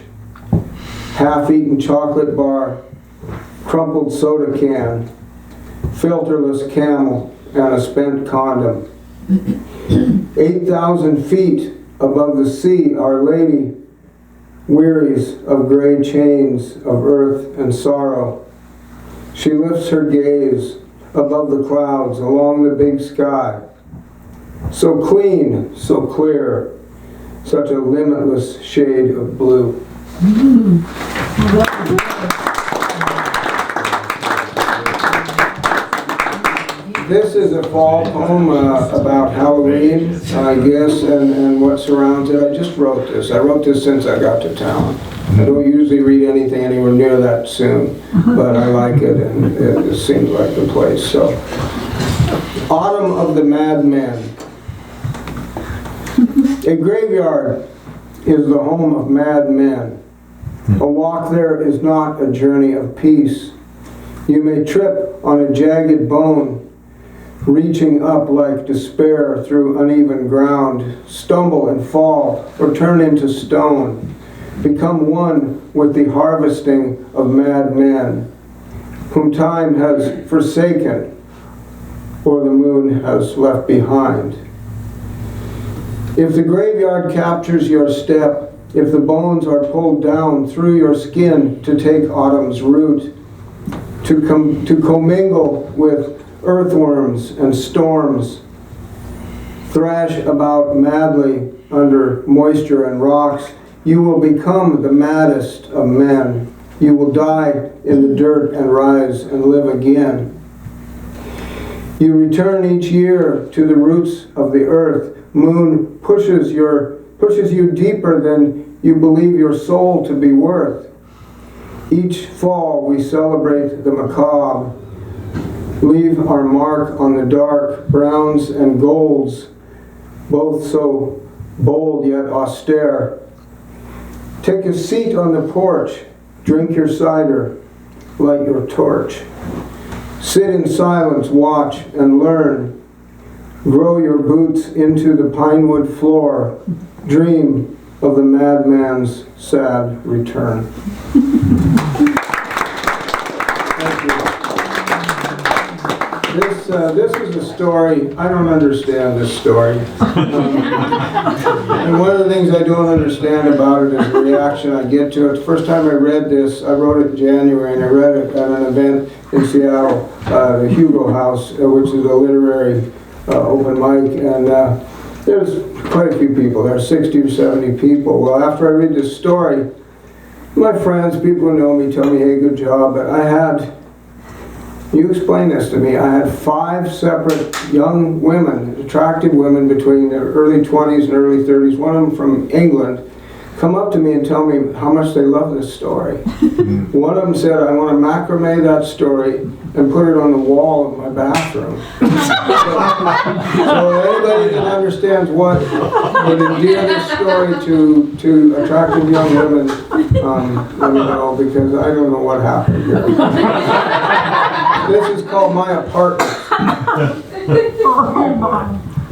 half-eaten chocolate bar, crumpled soda can, filterless Camel, and a spent condom. 8,000 feet above the sea, Our Lady wearies of gray chains of earth and sorrow. She lifts her gaze, above the clouds, along the big sky. So clean, so clear, such a limitless shade of blue. This is a fall poem about Halloween, I guess, and what surrounds it. I just wrote this. I wrote this since I got to town. I don't usually read anything anywhere near that soon, but I like it, and it seems like the place. So, Autumn of the Madmen. A graveyard is the home of mad men. A walk there is not a journey of peace. You may trip on a jagged bone, reaching up like despair through uneven ground, stumble and fall, or turn into stone. Become one with the harvesting of mad men, whom time has forsaken, or the moon has left behind. If the graveyard captures your step, if the bones are pulled down through your skin to take autumn's root, to commingle with earthworms and storms, thrash about madly under moisture and rocks, you will become the maddest of men. You will die in the dirt and rise and live again. You return each year to the roots of the earth. Moon pushes you deeper than you believe your soul to be worth. Each fall we celebrate the macabre, leave our mark on the dark browns and golds, both so bold yet austere. Take a seat on the porch, drink your cider, light your torch. Sit in silence, watch and learn. Grow your boots into the pinewood floor. Dream of the madman's sad return. Thank you. This is a story. I don't understand this story. And one of the things I don't understand about it is the reaction I get to it. The first time I read this, I wrote it in January, and I read it at an event in Seattle, the Hugo House, which is a literary open mic, and there's quite a few people. There are 60 or 70 people. Well, after I read this story, my friends, people who know me, tell me, hey, good job, but I had, you explain this to me, I had 5 separate young women, attractive women between their early 20s and early 30s, one of them from England, come up to me and tell me how much they love this story. One of them said, I want to macrame that story and put it on the wall of my bathroom. So anybody that understands what would endear this story to attractive young women, let me know, because I don't know what happened here. This is called My Apartment.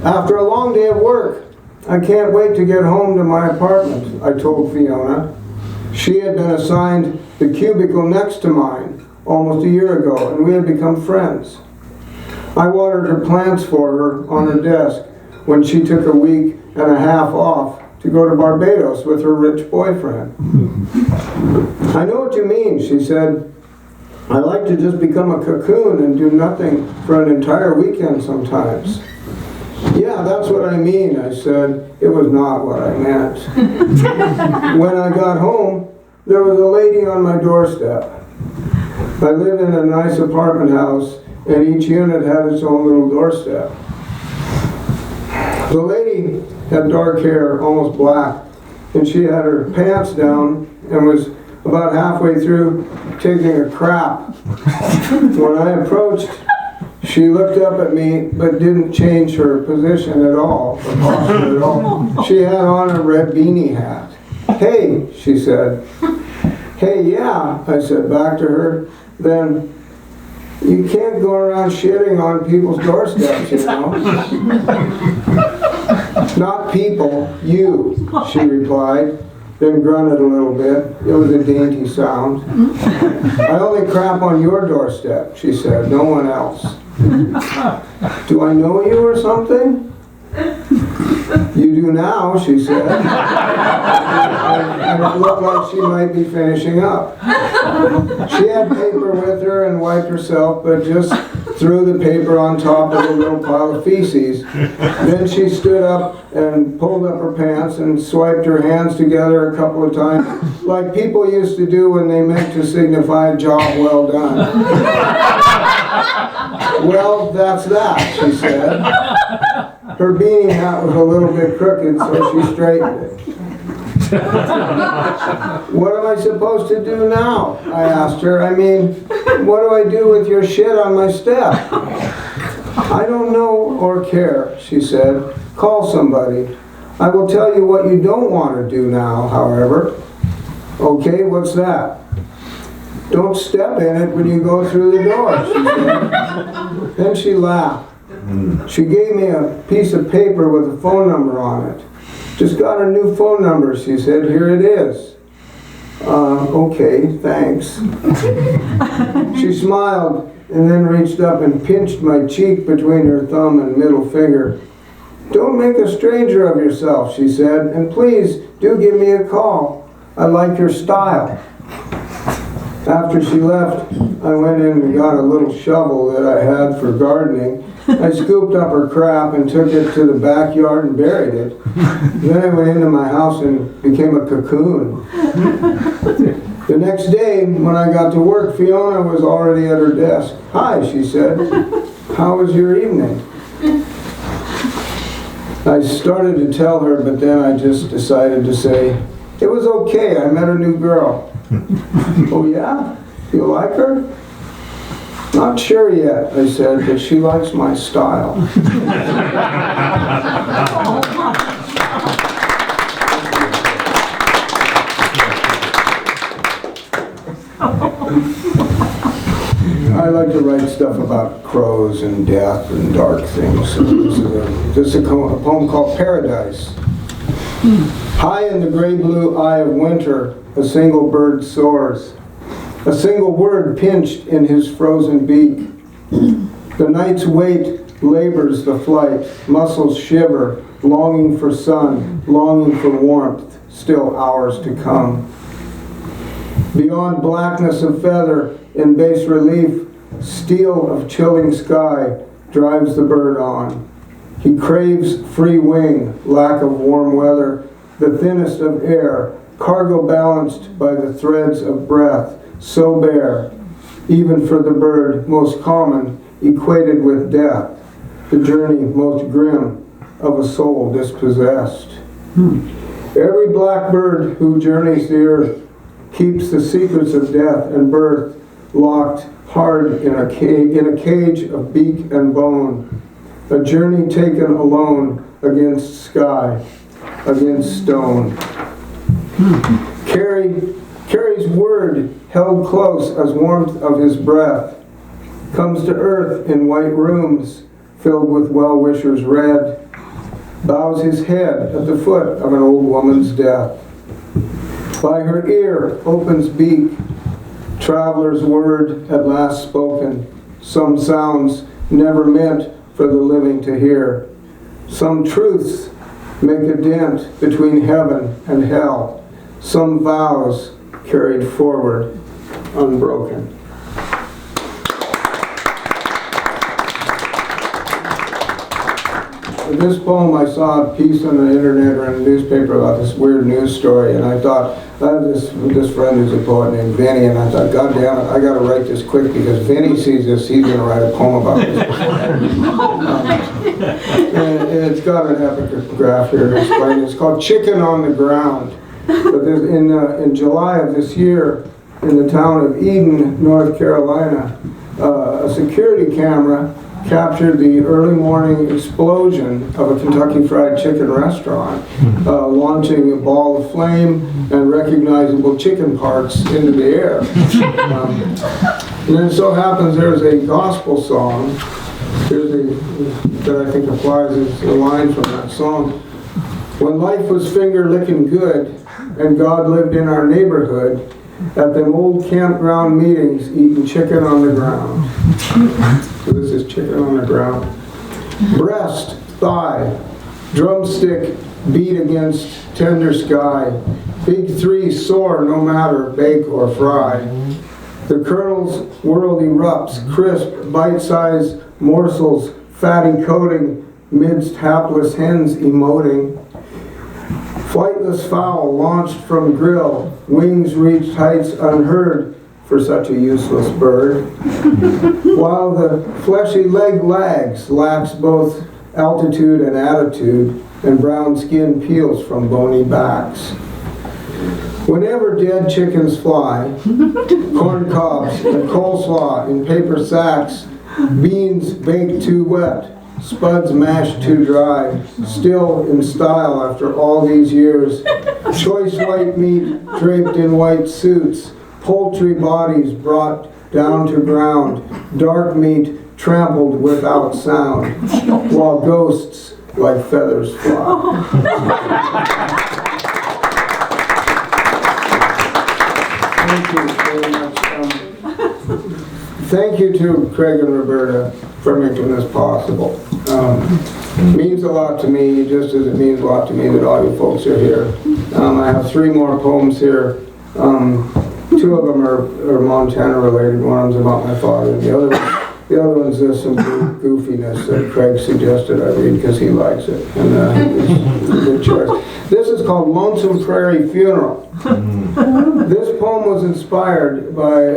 After a long day of work, I can't wait to get home to my apartment, I told Fiona. She had been assigned the cubicle next to mine almost a year ago, and we had become friends. I watered her plants for her on her desk when she took a week and a half off to go to Barbados with her rich boyfriend. I know what you mean, she said. I like to just become a cocoon and do nothing for an entire weekend sometimes. Yeah, that's what I mean, I said. It was not what I meant. When I got home, there was a lady on my doorstep. I lived in a nice apartment house, and each unit had its own little doorstep. The lady had dark hair, almost black, and she had her pants down and was about halfway through taking a crap. When I approached, she looked up at me, but didn't change her position at all, or posture at all. She had on a red beanie hat. Hey, she said. Hey, yeah, I said back to her. Then, you can't go around shitting on people's doorsteps, you know. Not people, you, she replied, then grunted a little bit. It was a dainty sound. I only crap on your doorstep, she said, no one else. Do I know you or something? You do now, she said. And it looked like she might be finishing up. She had paper with her and wiped herself, but just threw the paper on top of a little pile of feces. Then she stood up and pulled up her pants and swiped her hands together a couple of times, like people used to do when they meant to signify job well done. Well, that's that, she said. Her beanie hat was a little bit crooked, so she straightened it. What am I supposed to do now? I asked her. I mean, what do I do with your shit on my step? I don't know or care, she said. Call somebody. I will tell you what you don't want to do now, however. Okay, what's that? Don't step in it when you go through the door, she said. Then she laughed. She gave me a piece of paper with a phone number on it. Just got a new phone number, she said. Here it is. Okay, thanks. She smiled and then reached up and pinched my cheek between her thumb and middle finger. Don't make a stranger of yourself, she said, and please do give me a call. I like your style. After she left, I went in and got a little shovel that I had for gardening. I scooped up her crap and took it to the backyard and buried it. Then I went into my house and became a cocoon. The next day, when I got to work, Fiona was already at her desk. Hi, she said. How was your evening? I started to tell her, but then I just decided to say, it was okay, I met a new girl. Oh yeah? You like her? Not sure yet, I said, but she likes my style. I like to write stuff about crows and death and dark things. So this is a poem called Paradise. High in the gray blue eye of winter, a single bird soars. A single word pinched in his frozen beak. The night's weight labors the flight. Muscles shiver, longing for sun, longing for warmth, still hours to come. Beyond blackness of feather, in bas relief, steel of chilling sky drives the bird on. He craves free wing, lack of warm weather, the thinnest of air, cargo balanced by the threads of breath, so bare, even for the bird most common, equated with death, the journey most grim of a soul dispossessed. Every blackbird who journeys the earth keeps the secrets of death and birth locked hard in a cage of beak and bone, a journey taken alone against sky, against stone. Carrie's word held close as warmth of his breath comes to earth in white rooms filled with well-wishers red, bows his head at the foot of an old woman's death. By her ear opens beak, traveler's word at last spoken, some sounds never meant for the living to hear. Some truths make a dent between heaven and hell, some vows carried forward unbroken. In this poem, I saw a piece on the internet or in a newspaper about this weird news story, and I thought, I have this friend who's a poet named Vinny, and I thought, God damn it, I got to write this quick because Vinny sees this, he's going to write a poem about this. And it's got an epigraph here to explain. It's called Chicken on the Ground. But in July of this year, in the town of Eden, North Carolina, a security camera captured the early morning explosion of a Kentucky Fried Chicken restaurant, launching a ball of flame and recognizable chicken parts into the air. And then it so happens there's a gospel song that I think applies as a line from that song. When life was finger-licking good and God lived in our neighborhood, at them old campground meetings eating chicken on the ground. So this is chicken on the ground. Breast, thigh, drumstick, beat against tender sky. Big three soar no matter bake or fry. The Colonel's world erupts, crisp, bite-sized morsels, fatty coating, midst hapless hens emoting. Flightless fowl launched from grill, wings reached heights unheard for such a useless bird. While the fleshy leg lags, lacks both altitude and attitude, and brown skin peels from bony backs. Whenever dead chickens fly, corn cobs and coleslaw in paper sacks, beans baked too wet, spuds mashed too dry, still in style after all these years, choice white meat draped in white suits, poultry bodies brought down to ground, dark meat trampled without sound, while ghosts like feathers fly. Thank you very much. Thank you to Craig and Roberta for making this possible. It means a lot to me, just as it means a lot to me that all you folks are here. I have 3 more poems here. 2 of them are Montana related. One of them's about my father, and the other one's some goofiness that Craig suggested I read because he likes it, and it's a good choice. This is called Lonesome Prairie Funeral. This poem was inspired by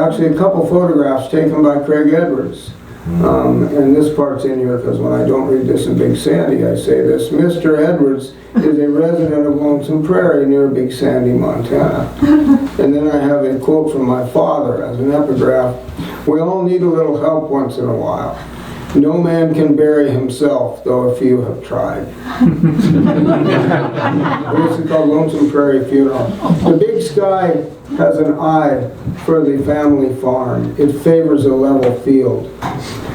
actually a couple photographs taken by Craig Edwards. And this part's in here because when I don't read this in Big Sandy, I say this. Mr. Edwards is a resident of Lonesome Prairie near Big Sandy, Montana. And then I have a quote from my father as an epigraph. We all need a little help once in a while. No man can bury himself, though a few have tried. This is called Lonesome Prairie Funeral. The big sky has an eye for the family farm. It favors a level field.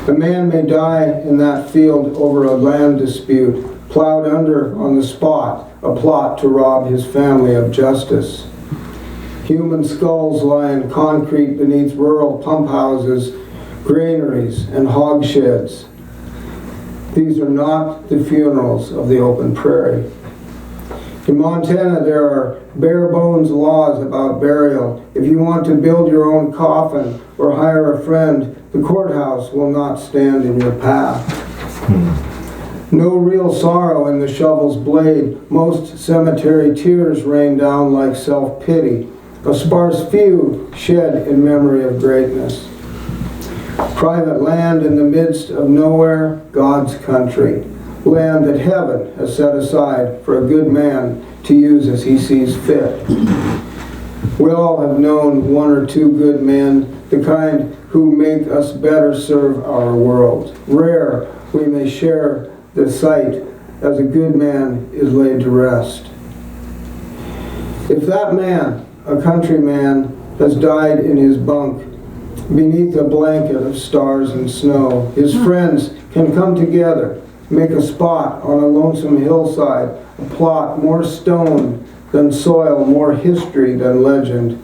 A man may die in that field over a land dispute, plowed under on the spot, a plot to rob his family of justice. Human skulls lie in concrete beneath rural pump houses, granaries, and hog sheds. These are not the funerals of the open prairie. In Montana, there are bare bones laws about burial. If you want to build your own coffin or hire a friend, the courthouse will not stand in your path. No real sorrow in the shovel's blade. Most cemetery tears rain down like self-pity. A sparse few shed in memory of greatness. Private land in the midst of nowhere, God's country. Land that heaven has set aside for a good man to use as he sees fit. We all have known 1 or 2 good men, the kind who make us better serve our world. Rare we may share the sight as a good man is laid to rest. If that man, a countryman, has died in his bunk, beneath a blanket of stars and snow, his friends can come together, make a spot on a lonesome hillside, a plot more stone than soil, more history than legend.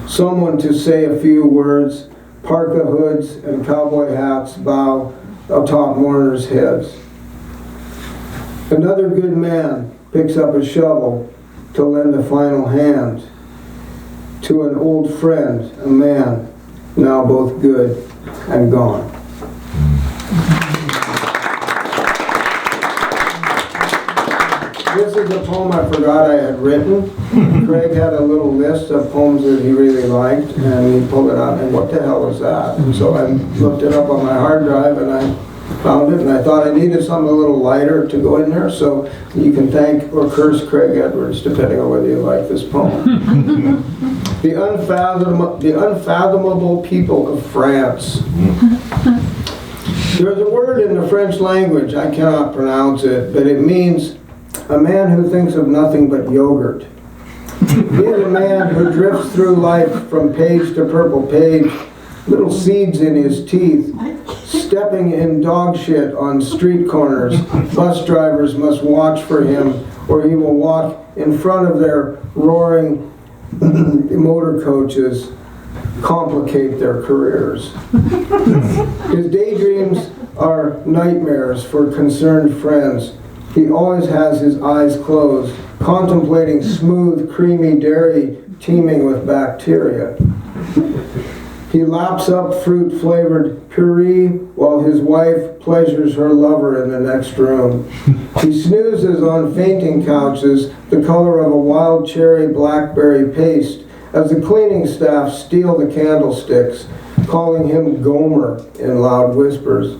Someone to say a few words, parka hoods and cowboy hats bow atop mourners' heads. Another good man picks up a shovel to lend a final hand to an old friend, a man now both good and gone. This is a poem I forgot I had written. Craig had a little list of poems that he really liked, and he pulled it out, and what the hell was that? And so I looked it up on my hard drive, and I found it, and I thought I needed something a little lighter to go in there, so you can thank or curse Craig Edwards, depending on whether you like this poem. The unfathomable people of France. There's a word in the French language, I cannot pronounce it, but it means a man who thinks of nothing but yogurt. He is a man who drifts through life from page to purple page, little seeds in his teeth, stepping in dog shit on street corners. Bus drivers must watch for him, or he will walk in front of their roaring motor coaches, complicate their careers. His daydreams are nightmares for concerned friends, He always has his eyes closed, contemplating smooth, creamy dairy teeming with bacteria. He laps up fruit-flavored Prairie while his wife pleasures her lover in the next room. He snoozes on fainting couches the color of a wild cherry blackberry paste as the cleaning staff steal the candlesticks, calling him Gomer in loud whispers.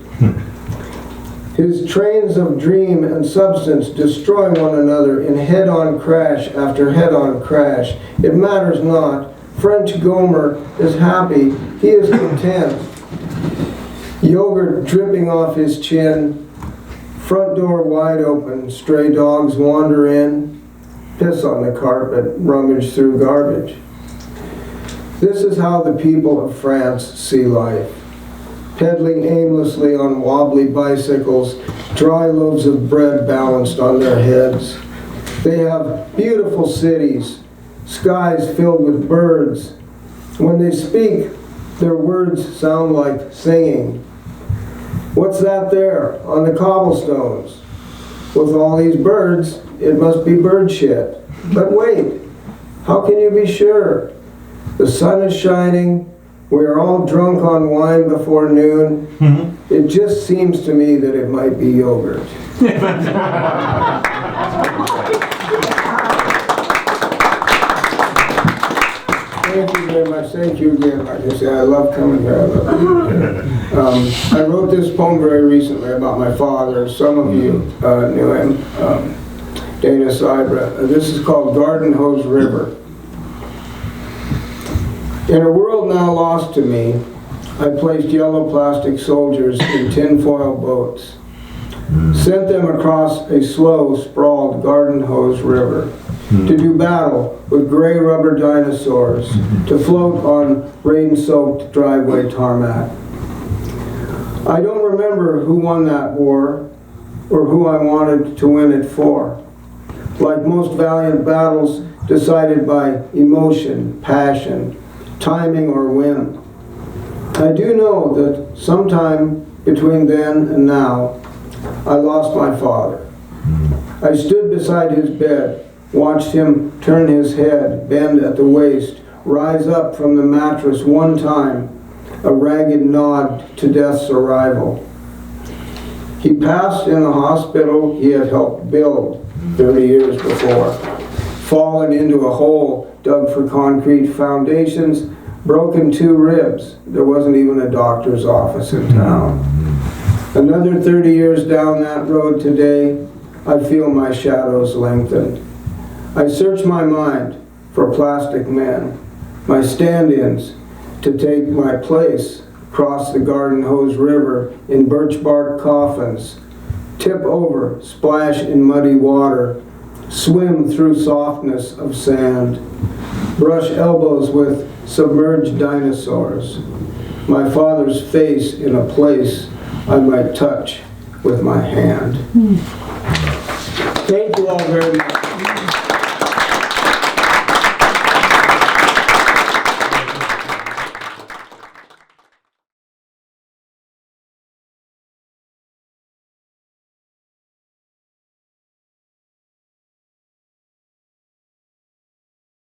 His trains of dream and substance destroy one another in head-on crash after head-on crash. It matters not. French Gomer is happy. He is content. Yogurt dripping off his chin. Front door wide open. Stray dogs wander in. Piss on the carpet. Rummage through garbage. This is how the people of France see life. Pedaling aimlessly on wobbly bicycles, dry loaves of bread balanced on their heads. They have beautiful cities, skies filled with birds. When they speak, their words sound like singing. What's that there on the cobblestones? With all these birds, it must be bird shit. But wait, how can you be sure? The sun is shining. We are all drunk on wine before noon. Mm-hmm. It just seems to me that it might be yogurt. Thank you very much. Thank you again. Like I say, I love coming here. I love it. I wrote this poem very recently about my father. Some of you knew him, Dana Sibra. This is called Garden Hose River. In a world now lost to me, I placed yellow plastic soldiers in tinfoil boats, sent them across a slow, sprawled garden hose river, to do battle with gray rubber dinosaurs, to float on rain-soaked driveway tarmac. I don't remember who won that war, or who I wanted to win it for. Like most valiant battles decided by emotion, passion, timing or whim. I do know that sometime between then and now, I lost my father. I stood beside his bed, watched him turn his head, bend at the waist, rise up from the mattress one time, a ragged nod to death's arrival. He passed in the hospital he had helped build 30 years before, fallen into a hole dug for concrete foundations, broken 2 ribs. There wasn't even a doctor's office in town. Another 30 years down that road today, I feel my shadows lengthened. I search my mind for plastic men, my stand-ins to take my place across the Garden Hose River in birch bark coffins, tip over, splash in muddy water, swim through softness of sand, brush elbows with submerged dinosaurs, my father's face in a place I might touch with my hand. Thank you all very much.